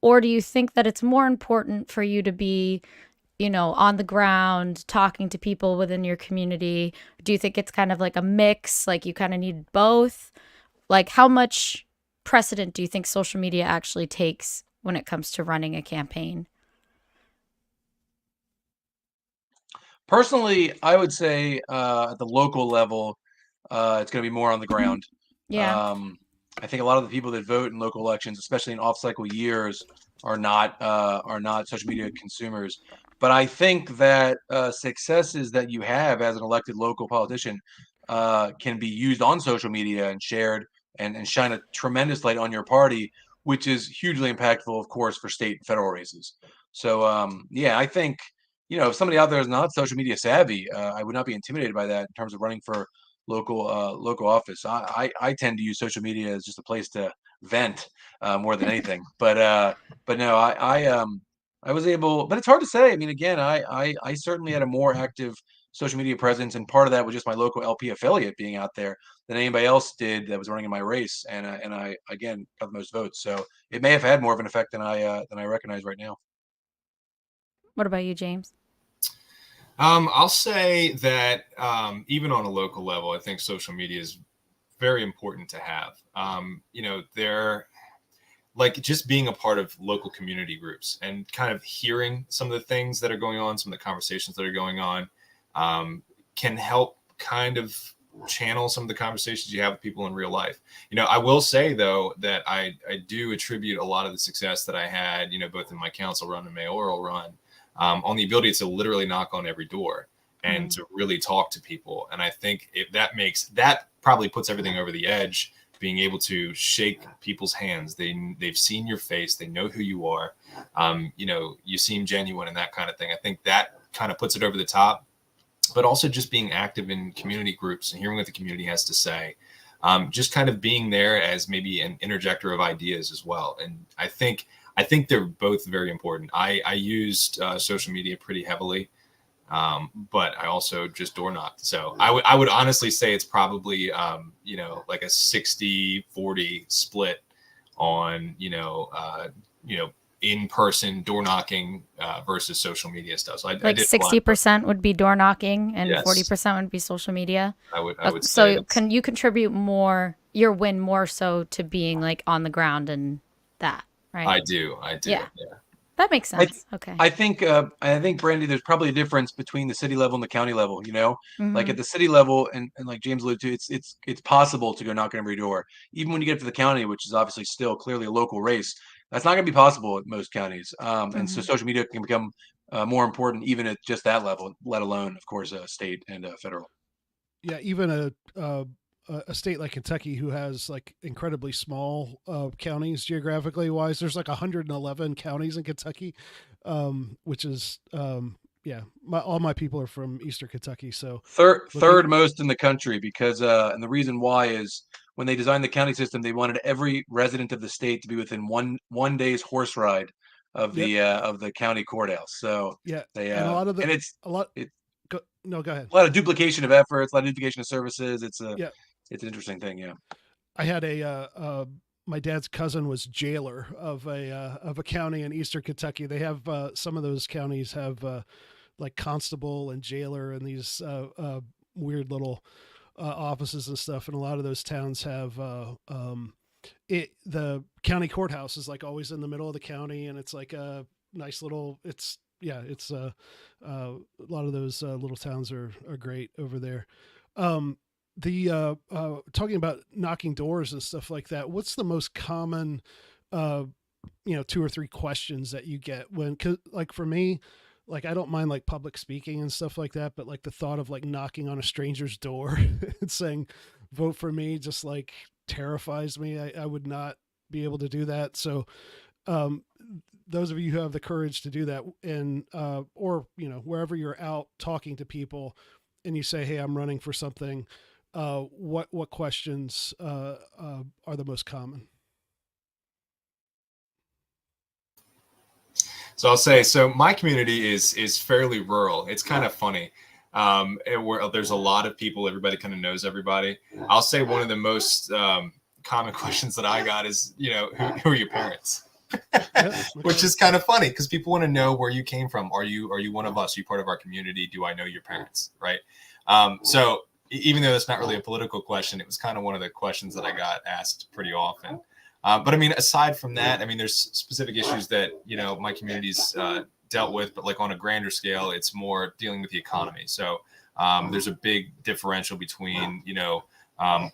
Or do you think that it's more important for you to be, on the ground, talking to people within your community? Do you think it's kind of like a mix, like you kind of need both? Like, how much precedent do you think social media actually takes when it comes to running a campaign? Personally, I would say at the local level, it's going to be more on the ground. Yeah. I think a lot of the people that vote in local elections, especially in off-cycle years, are not social media consumers. But I think that successes that you have as an elected local politician can be used on social media and shared and shine a tremendous light on your party, which is hugely impactful, of course, for state and federal races. So yeah, I think, if somebody out there is not social media savvy, I would not be intimidated by that in terms of running for local office. I tend to use social media as just a place to vent more than anything. But no, I was able, but it's hard to say. I mean, again, I certainly had a more active social media presence, and part of that was just my local LP affiliate being out there than anybody else did that was running in my race, and I again got the most votes. So it may have had more of an effect than I recognize right now. What about you, James? I'll say that even on a local level, I think social media is very important to have. They're like just being a part of local community groups and kind of hearing some of the things that are going on, some of the conversations that are going on, can help kind of channel some of the conversations you have with people in real life. I will say, though, that I do attribute a lot of the success that I had, both in my council run and mayoral run, on the ability to literally knock on every door and to really talk to people. And I think if that probably puts everything over the edge, being able to shake people's hands. They've seen your face. They know who you are. You seem genuine and that kind of thing. I think that kind of puts it over the top, but also just being active in community groups and hearing what the community has to say. Just kind of being there as maybe an interjector of ideas as well. And I think they're both very important. I used social media pretty heavily, but I also just door knocked. So I would honestly say it's probably, like a 60-40 split on, in-person door knocking versus social media stuff. So I did 60% would be door knocking and Yes. 40% would be social media. I would So say can you contribute your win more so to being like on the ground and that, right? I do. Yeah. That makes sense. Okay. I think Brandi, there's probably a difference between the city level and the county level. Like at the city level, and like James alluded to, it's possible to go knock on every door. Even when you get to the county, which is obviously still clearly a local race, that's not going to be possible at most counties. And so social media can become more important even at just that level, let alone, of course, state and federal. Yeah, even a state like Kentucky, who has like incredibly small counties geographically wise. There's like 111 counties in Kentucky, which is all my people are from Eastern Kentucky. So third most in the country, because and the reason why is when they designed the county system, they wanted every resident of the state to be within one day's horse ride of the county courthouse. So they and a lot of the and it's a lot. Go ahead. a lot of duplication of efforts, a lot of duplication of services. It's it's an interesting thing. Yeah. I had my dad's cousin was jailer of a county in eastern Kentucky. They have some of those counties have like constable and jailer and these weird little offices and stuff. And a lot of those towns have the county courthouse is like always in the middle of the county, and it's like a nice little. It's a lot of those little towns are great over there. The talking about knocking doors and stuff like that. What's the most common, 2 or 3 questions that you get when, 'cause, like for me, like I don't mind like public speaking and stuff like that, but like the thought of like knocking on a stranger's door and saying, "Vote for me," just like terrifies me. I would not be able to do that. So, um, those of you who have the courage to do that, and or wherever you're out talking to people, and you say, "Hey, I'm running for something," what questions are the most common? So I'll say, so my community is fairly rural. It's kind of funny. Where there's a lot of people, everybody kind of knows everybody. I'll say one of the most common questions that I got is, who are your parents? Which is kind of funny because people want to know where you came from. Are you one of us? Are you part of our community? Do I know your parents? Right. So even though that's not really a political question, it was kind of one of the questions that I got asked pretty often. But I mean, aside from that, I mean, there's specific issues that, my community's dealt with, but like on a grander scale, it's more dealing with the economy. So there's a big differential between,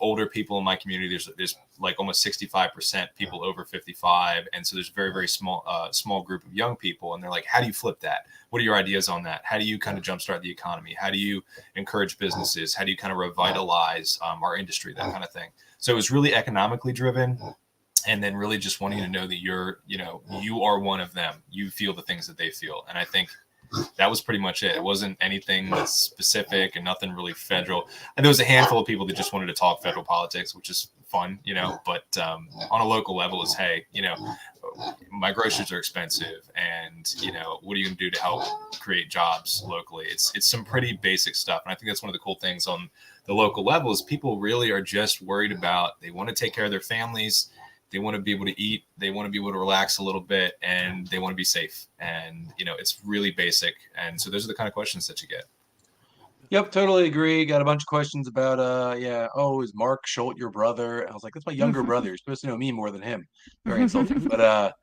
older people in my community. There's like almost 65% people over 55. And so there's a very, very small group of young people. And they're like, how do you flip that? What are your ideas on that? How do you kind of jumpstart the economy? How do you encourage businesses? How do you kind of revitalize our industry, that kind of thing? So it was really economically driven. And then really just wanting to know that you are one of them. You feel the things that they feel. And I think that was pretty much it. It wasn't anything specific and nothing really federal. And there was a handful of people that just wanted to talk federal politics, which is fun, but on a local level is, hey, my groceries are expensive. And, what are you going to do to help create jobs locally? It's some pretty basic stuff. And I think that's one of the cool things on the local level is people really are just worried about, they want to take care of their families. They want to be able to eat. They want to be able to relax a little bit, and they want to be safe. And, it's really basic. And so those are the kind of questions that you get. Yep, totally agree. Got a bunch of questions about, is Mark Schult your brother? I was like, that's my younger brother. You're supposed to know me more than him. Very insulting. But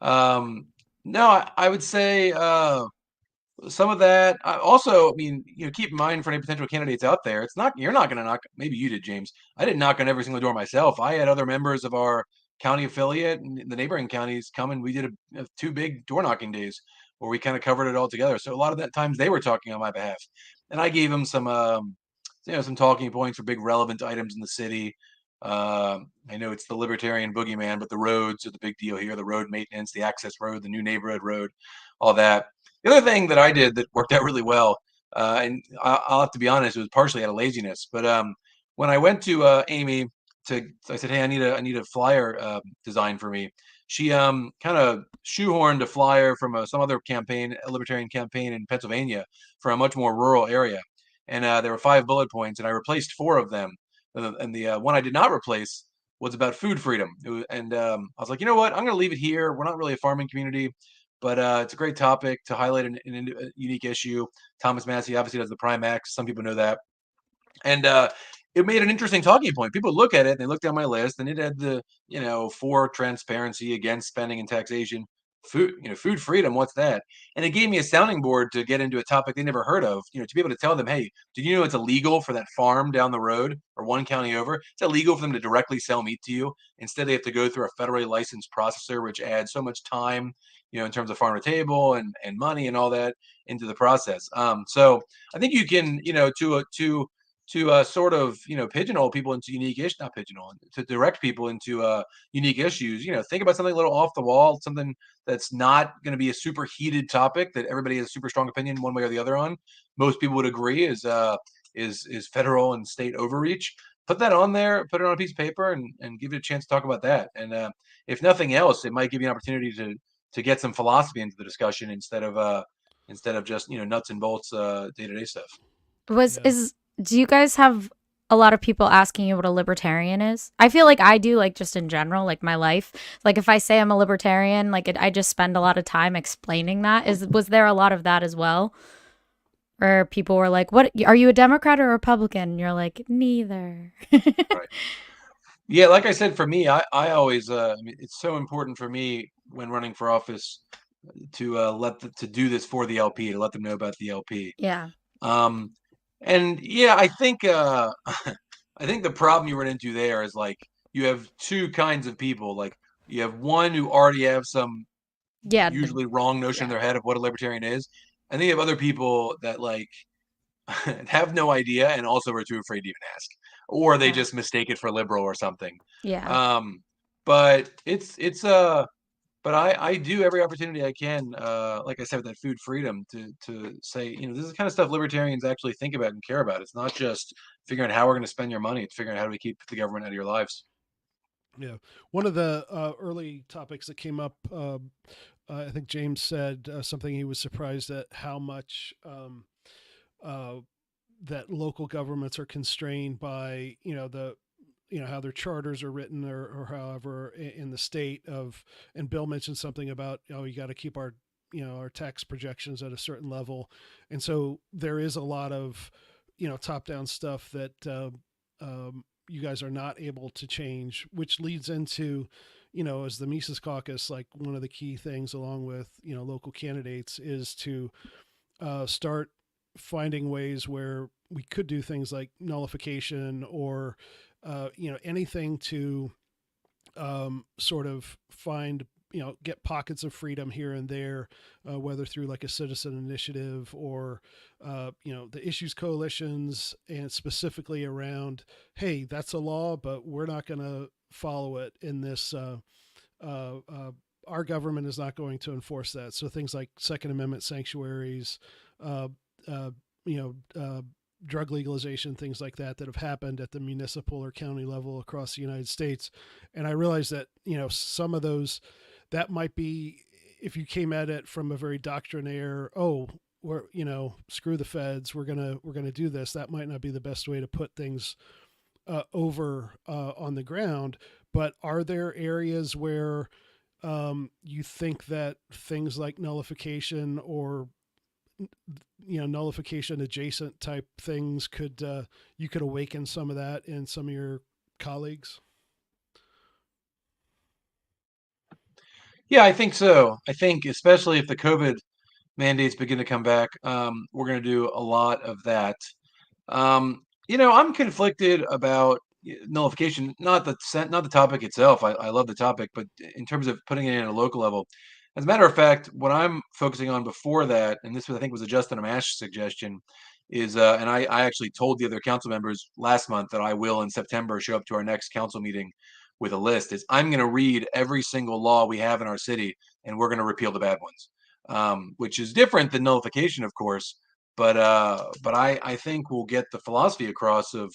no, I would say some of that. Also, I mean, keep in mind for any potential candidates out there, you're not going to knock. Maybe you did, James. I didn't knock on every single door myself. I had other members of our county affiliate and the neighboring counties come, and we did 2 big door knocking days where we kind of covered it all together. So a lot of that times they were talking on my behalf, and I gave them some some talking points for big relevant items in the city. I know it's the libertarian boogeyman, but the roads are the big deal here. The road maintenance, the access road, the new neighborhood road, all that. The other thing that I did that worked out really well, and I'll have to be honest, it was partially out of laziness, but when I went to Amy I said, hey, I need a flyer designed for me. She kind of shoehorned a flyer from some other campaign, a libertarian campaign in Pennsylvania for a much more rural area. And there were 5 bullet points, and I replaced 4 of them. And the one I did not replace was about food freedom. And I was like, you know what? I'm going to leave it here. We're not really a farming community, but it's a great topic to highlight a unique issue. Thomas Massey obviously does the Prime X. Some people know that. And it made an interesting talking point. People look at it and they look down my list, and it had the, for transparency, against spending and taxation, food freedom. What's that? And it gave me a sounding board to get into a topic they never heard of, to be able to tell them, hey, did you know it's illegal for that farm down the road or one county over? It's illegal for them to directly sell meat to you. Instead, they have to go through a federally licensed processor, which adds so much time, in terms of farm to table and money and all that into the process. So I think you can, to sort of, pigeonhole people into unique issues, not pigeonhole, to direct people into unique issues, think about something a little off the wall, something that's not going to be a super heated topic that everybody has a super strong opinion one way or the other on. Most people would agree is federal and state overreach. Put that on there, put it on a piece of paper, and give it a chance to talk about that. And if nothing else, it might give you an opportunity to get some philosophy into the discussion instead of just nuts and bolts day-to-day stuff. Do you guys have a lot of people asking you what a libertarian is? I feel like I do, like just in general, like my life. Like if I say I'm a libertarian, like I just spend a lot of time explaining that. Was there a lot of that as well? Or people were like, "What are you, a Democrat or a Republican?" And you're like, "Neither." Right. Yeah, like I said, for me, I always I mean, it's so important for me when running for office to to do this for the LP, to let them know about the LP. Yeah. Um, and yeah, I think I think the problem you run into there is like you have two kinds of people. Like you have one who already have some Yeah. usually wrong notion in their head of what a libertarian is, and then you have other people that like have no idea and also are too afraid to even ask, or they Yeah. just mistake it for liberal or something. Yeah. But but I do every opportunity I can, like I said, with that food freedom to say, you know, this is the kind of stuff libertarians actually think about and care about. It's not just figuring out how we're going to spend your money. It's figuring out how do we keep the government out of your lives. Yeah. One of the early topics that came up, I think James said something he was surprised at how much uh, that local governments are constrained by, how their charters are written or however in the state of, and Bill mentioned something about, you got to keep our, our tax projections at a certain level. And so there is a lot of, top down stuff that, you guys are not able to change, which leads into, as the Mises Caucus, like one of the key things along with, local candidates is to start finding ways where we could do things like nullification or, anything to sort of find, get pockets of freedom here and there, whether through like a citizen initiative or, the issues coalitions, and specifically around, hey, that's a law, but we're not going to follow it in this. Our government is not going to enforce that. So things like Second Amendment sanctuaries, uh, uh, you know, drug legalization, things like that have happened at the municipal or county level across the United States. And I realize that, some of those, that might be, if you came at it from a very doctrinaire, oh, we're, screw the feds, we're gonna do this, that might not be the best way to put things over on the ground. But are there areas where you think that things like nullification or nullification adjacent type things could you could awaken some of that in some of your colleagues? Yeah, I think so. I think especially if the COVID mandates begin to come back, we're going to do a lot of that. I'm conflicted about nullification, not the topic itself. I love the topic, but in terms of putting it in a local level. As a matter of fact, what I'm focusing on before that, and this was, I think was a Justin Amash suggestion, is and I actually told the other council members last month that I will in September show up to our next council meeting with a list. Is I'm going to read every single law we have in our city, and we're going to repeal the bad ones, which is different than nullification, of course. But I think we'll get the philosophy across of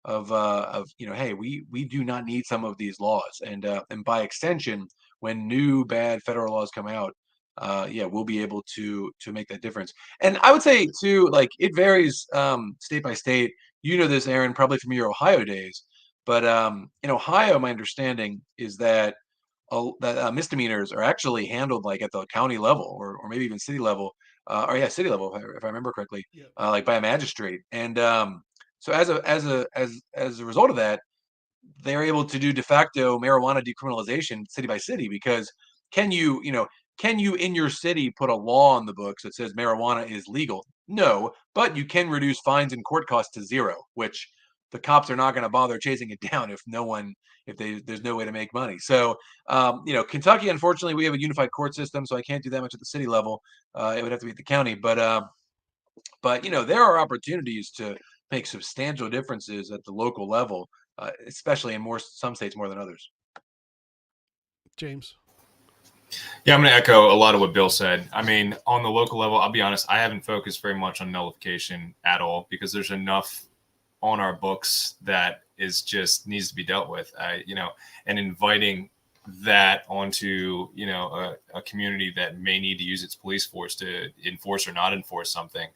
hey, we do not need some of these laws, and by extension, when new bad federal laws come out, yeah, we'll be able to make that difference. And I would say too, like it varies state by state. You know this, Aaron, probably from your Ohio days, but in Ohio, my understanding is that misdemeanors are actually handled like at the county level or maybe even city level, or yeah, city level if I remember correctly, Yeah. like by a magistrate. And so as a result of that, they're able to do de facto marijuana decriminalization city by city because can you can you in your city put a law on the books that says marijuana is legal? No, but you can reduce fines and court costs to zero, which the cops are not going to bother chasing it down if there's no way to make money. So Kentucky, unfortunately, we have a unified court system, so I can't do that much at the city level. It would have to be at the county, but there are opportunities to make substantial differences at the local level, especially in some states more than others. James? Yeah, I'm going to echo a lot of what Bill said. I mean, on the local level, I'll be honest, I haven't focused very much on nullification at all because there's enough on our books that is just needs to be dealt with. And inviting that onto a community that may need to use its police force to enforce or not enforce something.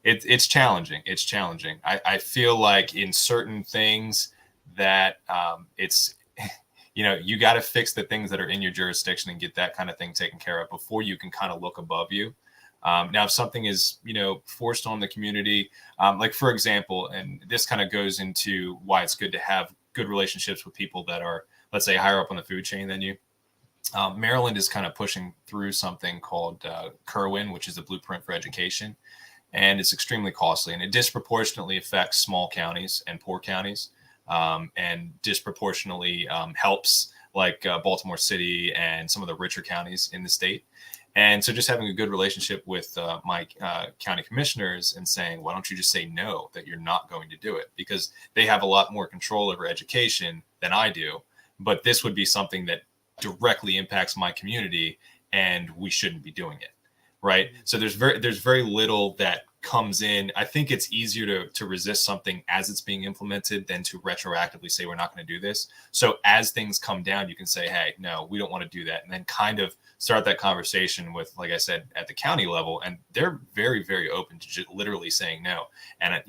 It's challenging. It's challenging. I feel like in certain things that it's, you got to fix the things that are in your jurisdiction and get that kind of thing taken care of before you can kind of look above you. Now, if something is, forced on the community, like, for example, and this kind of goes into why it's good to have good relationships with people that are, let's say, higher up on the food chain than you. Maryland is kind of pushing through something called Kerwin, which is the Blueprint for Education. And it's extremely costly, and it disproportionately affects small counties and poor counties, and disproportionately helps like Baltimore City and some of the richer counties in the state. And so just having a good relationship with my county commissioners and saying, why don't you just say no, that you're not going to do it? Because they have a lot more control over education than I do. But this would be something that directly impacts my community, and we shouldn't be doing it. Right. So there's very little that comes in. I think it's easier to resist something as it's being implemented than to retroactively say we're not going to do this. So as things come down, you can say, hey, no, we don't want to do that. And then kind of start that conversation with, like I said, at the county level. And they're very, very open to just literally saying no. And,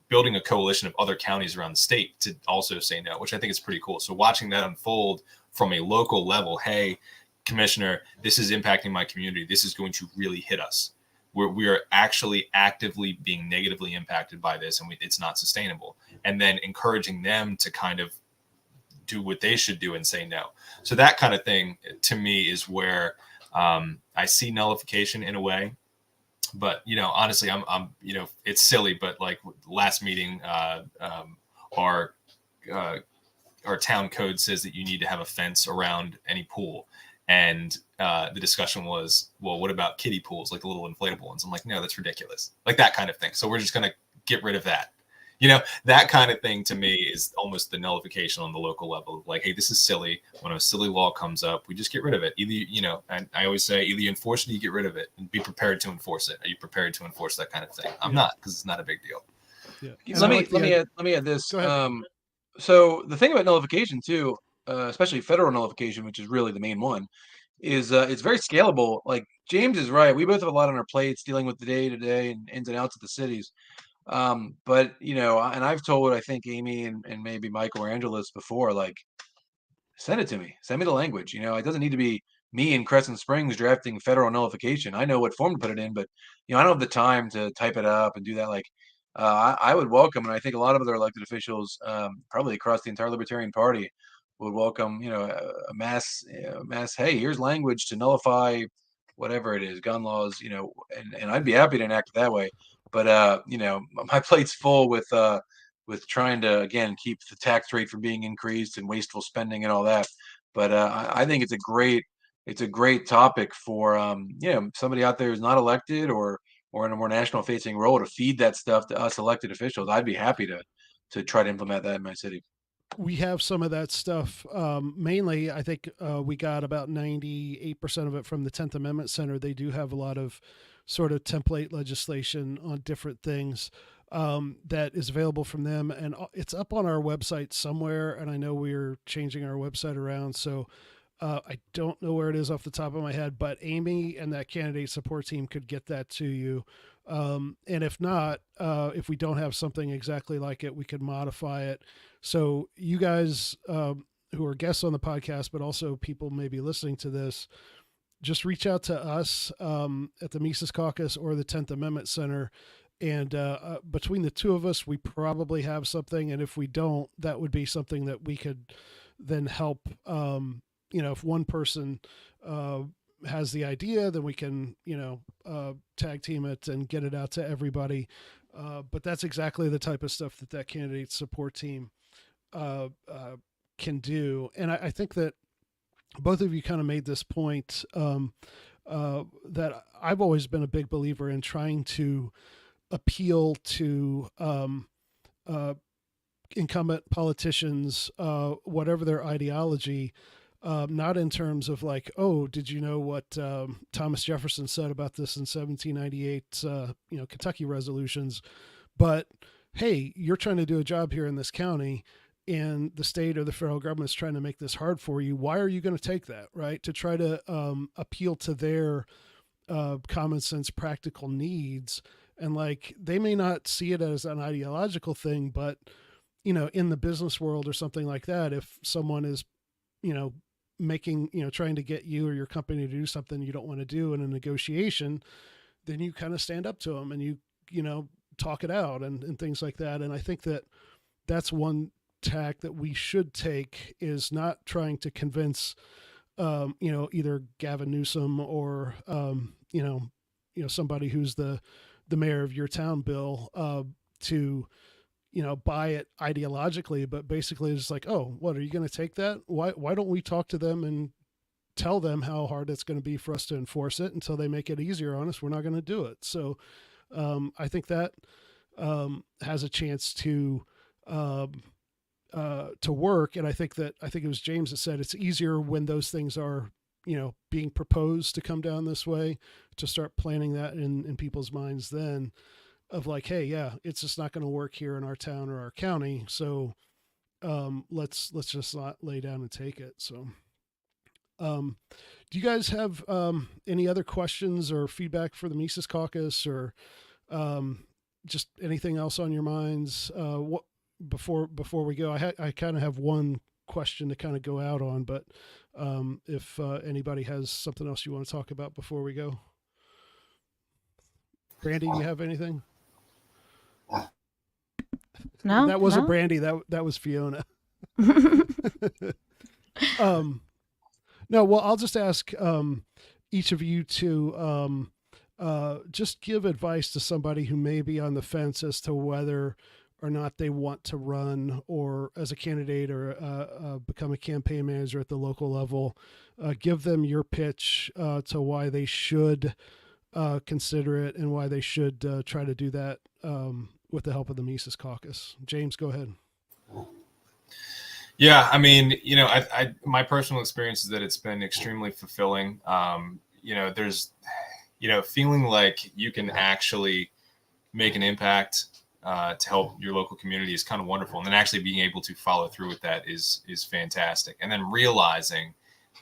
building a coalition of other counties around the state to also say no, which I think is pretty cool. So watching that unfold from a local level, hey, Commissioner, this is impacting my community. This is going to really hit us. We are actually actively being negatively impacted by this, and it's not sustainable. And then encouraging them to kind of do what they should do and say no. So that kind of thing, to me, is where I see nullification in a way. But honestly, I'm it's silly, but like last meeting, our town code says that you need to have a fence around any pool. And the discussion was, well, what about kiddie pools, like the little inflatable ones? I'm like, no, that's ridiculous. Like that kind of thing. So we're just going to get rid of that. That kind of thing to me is almost the nullification on the local level. Like, hey, this is silly. When a silly law comes up, we just get rid of it. Either, and I always say, either you enforce it or you get rid of it, and be prepared to enforce it. Are you prepared to enforce that kind of thing? I'm not, because it's not a big deal. Yeah. Let me add this. Go ahead. So the thing about nullification too, especially federal nullification, which is really the main one, is it's very scalable. Like James is right. We both have a lot on our plates dealing with the day-to-day and ins and outs of the cities. But and I've told, I think, Amy and maybe Michael or Angeles before, like, send it to me. Send me the language. It doesn't need to be me in Crescent Springs drafting federal nullification. I know what form to put it in, but I don't have the time to type it up and do that. Like, I would welcome, and I think a lot of other elected officials, probably across the entire Libertarian Party, would welcome, a mass, hey, here's language to nullify whatever it is, gun laws, and I'd be happy to enact it that way. But my plate's full with trying to, again, keep the tax rate from being increased and wasteful spending and all that. But I think it's a great topic for somebody out there who's not elected or in a more national facing role to feed that stuff to us elected officials. I'd be happy to try to implement that in my city. We have some of that stuff. Mainly, I think we got about 98% of it from the 10th Amendment Center. They do have a lot of sort of template legislation on different things that is available from them. And it's up on our website somewhere. And I know we're changing our website around. So I don't know where it is off the top of my head, but Amy and that candidate support team could get that to you. And if not, if we don't have something exactly like it, we could modify it. So you guys who are guests on the podcast, but also people maybe listening to this, just reach out to us at the Mises Caucus or the 10th Amendment Center. And between the two of us, we probably have something. And if we don't, that would be something that we could then help. If one person has the idea, then we can, tag team it and get it out to everybody. But that's exactly the type of stuff that candidate support team can do. And I think that both of you kind of made this point that I've always been a big believer in trying to appeal to incumbent politicians, whatever their ideology, not in terms of like, oh, did you know what Thomas Jefferson said about this in 1798, Kentucky resolutions, but hey, you're trying to do a job here in this county and the state or the federal government is trying to make this hard for you. Why are you going to take that, right? To try to appeal to their common sense, practical needs. And like, they may not see it as an ideological thing, but, you know, in the business world or something like that, if someone is, you know, making, you know, trying to get you or your company to do something you don't want to do in a negotiation, then you kind of stand up to them and you know, talk it out and things like that. And I think that that's one tack that we should take, is not trying to convince, you know, either Gavin Newsom or, you know, somebody who's the mayor of your town, Bill, to, you know, buy it ideologically, but basically it's like, oh, what, are you going to take that? Why don't we talk to them and tell them how hard it's going to be for us to enforce it until they make it easier on us? We're not going to do it. So I think that has a chance to work. And I think it was James that said it's easier when those things are, you know, being proposed to come down this way, to start planning that in people's minds then, of like, hey, yeah, it's just not going to work here in our town or our county. So let's just not lay down and take it. So do you guys have any other questions or feedback for the Mises Caucus, or just anything else on your minds? What before we go, I kind of have one question to kind of go out on, but if anybody has something else you want to talk about before we go. Brandi, you have anything? No, that wasn't no. Brandi. That was Fiona. No, well, I'll just ask each of you to just give advice to somebody who may be on the fence as to whether or not they want to run or as a candidate or become a campaign manager at the local level. Give them your pitch to why they should consider it and why they should try to do that with the help of the Mises Caucus. James, go ahead. Yeah, I mean, you know, I my personal experience is that it's been extremely fulfilling. You know, there's, you know, feeling like you can actually make an impact to help your local community is kind of wonderful. And then actually being able to follow through with that is fantastic. And then realizing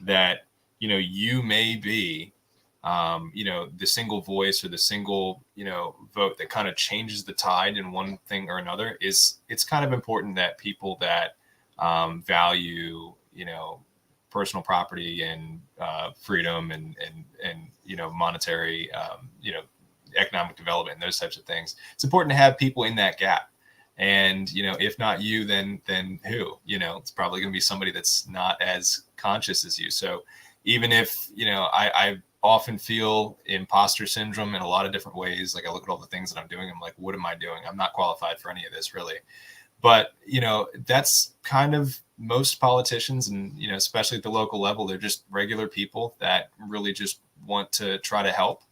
that, you know, you may be, you know, the single voice or the single, you know, vote that kind of changes the tide in one thing or another. It's kind of important that people that value, you know, personal property and freedom and you know, monetary, you know, economic development and those types of things. It's important to have people in that gap. And, you know, if not you, then who? You know, it's probably going to be somebody that's not as conscious as you. So even if, you know, I often feel imposter syndrome in a lot of different ways. Like I look at all the things that I'm doing, I'm like, what am I doing? I'm not qualified for any of this, really. But, you know, that's kind of most politicians, and, you know, especially at the local level, they're just regular people that really just want to try to help.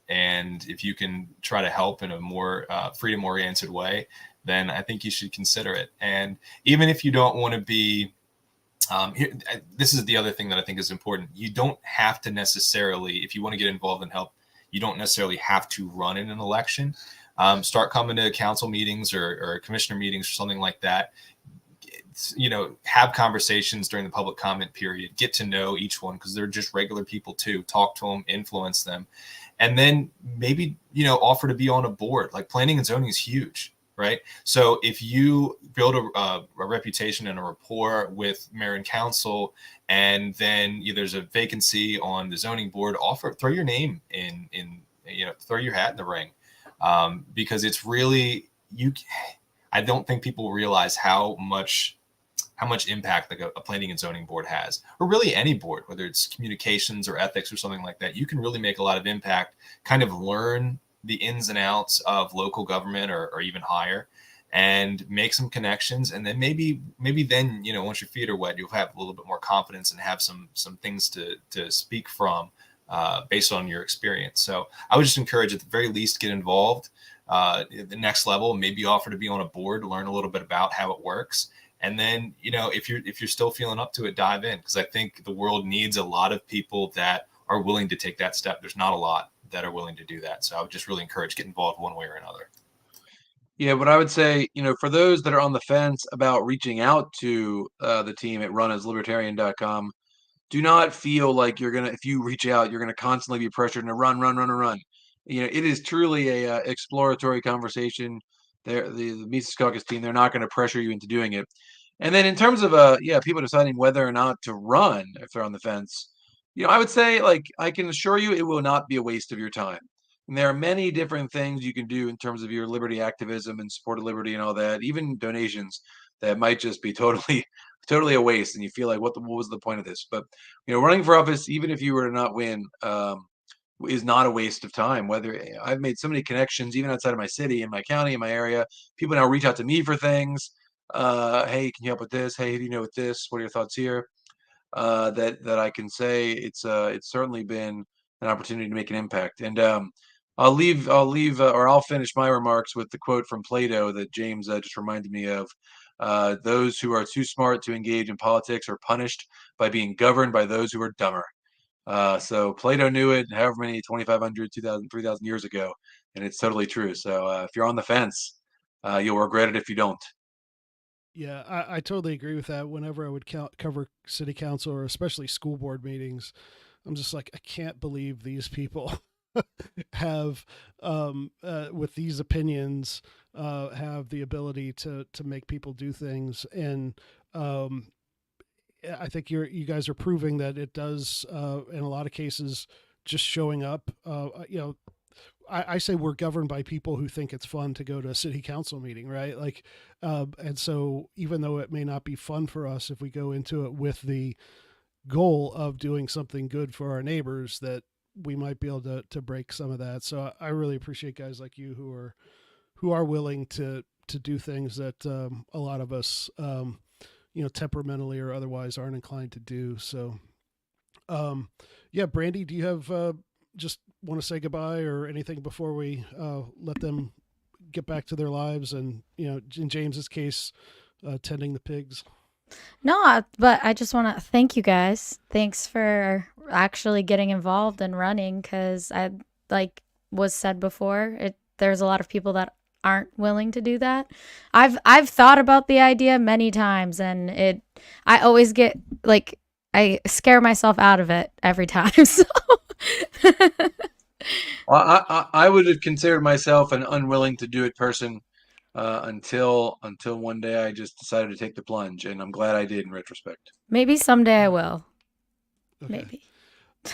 And if you can try to help in a more freedom-oriented way, then I think you should consider it. And even if you don't want to be, this is the other thing that I think is important. You don't have to necessarily, if you want to get involved and help, you don't necessarily have to run in an election. Start coming to council meetings or commissioner meetings or something like that. You know, have conversations during the public comment period, get to know each one, because they're just regular people too. Talk to them, influence them. And then maybe, you know, offer to be on a board. Like planning and zoning is huge, right? So if you build a reputation and a rapport with mayor and council, and then there's a vacancy on the zoning board, throw your name in, you know, throw your hat in the ring. Because it's really, I don't think people realize how much impact like a planning and zoning board has, or really any board, whether it's communications or ethics or something like that. You can really make a lot of impact, kind of learn the ins and outs of local government or even higher, and make some connections. And then maybe then, you know, once your feet are wet, you'll have a little bit more confidence and have some things to speak from based on your experience. So I would just encourage, at the very least, get involved at the next level, maybe offer to be on a board, learn a little bit about how it works. And then, you know, if you're still feeling up to it, dive in, because I think the world needs a lot of people that are willing to take that step. There's not a lot that are willing to do that. So I would just really encourage, get involved one way or another. Yeah, what I would say, you know, for those that are on the fence about reaching out to the team at runaslibertarian.com, do not feel like if you reach out, you're going to constantly be pressured to run. it is truly a exploratory conversation. The Mises Caucus team, they're not going to pressure you into doing it. And then in terms of people deciding whether or not to run if they're on the fence, I would say, like, I can assure you it will not be a waste of your time. And there are many different things you can do in terms of your liberty activism and support of liberty and all that, even donations that might just be totally totally a waste, and you feel like what was the point of this? But running for office, even if you were to not win, is not a waste of time. Whether I've made so many connections, even outside of my city, in my county, in my area, people now reach out to me for things. Hey, can you help with this? Hey, do you know with this? What are your thoughts here? That I can say it's certainly been an opportunity to make an impact. And I'll finish my remarks with the quote from Plato that James just reminded me of. Those who are too smart to engage in politics are punished by being governed by those who are dumber. So Plato knew it however many 2,500, 2,000, 3,000 years ago, and it's totally true. So if you're on the fence, you'll regret it if you don't. Yeah, I totally agree with that. Whenever I would cover city council or especially school board meetings, I'm just like, I can't believe these people have, with these opinions, have the ability to make people do things. And I think you guys are proving that it does, in a lot of cases, just showing up. I say we're governed by people who think it's fun to go to a city council meeting, right? Like, and so even though it may not be fun for us, if we go into it with the goal of doing something good for our neighbors, that we might be able to break some of that. So I really appreciate guys like you who are willing to do things that a lot of us, temperamentally or otherwise aren't inclined to do. So, yeah, Brandi, do you have just want to say goodbye or anything before we let them get back to their lives and, in James's case, tending the pigs? No, but I just want to thank you guys. Thanks for actually getting involved and running, because like was said before, there's a lot of people that aren't willing to do that. I've thought about the idea many times, and I always get like, I scare myself out of it every time. So Well, I would have considered myself an unwilling to do it person until one day I just decided to take the plunge, and I'm glad I did in retrospect. maybe someday I will. Okay. Maybe.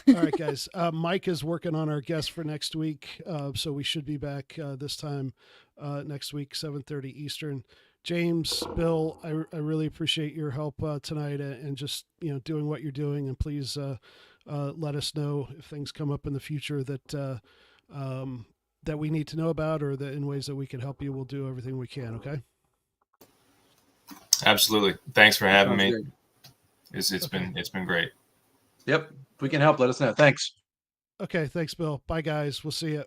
All right, guys. Mike is working on our guest for next week, so we should be back this time next week, 7:30 Eastern. James, Bill, I really appreciate your help tonight and just doing what you're doing. And please let us know if things come up in the future that that we need to know about, or that in ways that we can help you. We'll do everything we can. Okay. Absolutely. Thanks for having Sounds me. good. It's been great. Yep. If we can help, let us know. Thanks. Okay. Thanks, Bill. Bye, guys. We'll see you.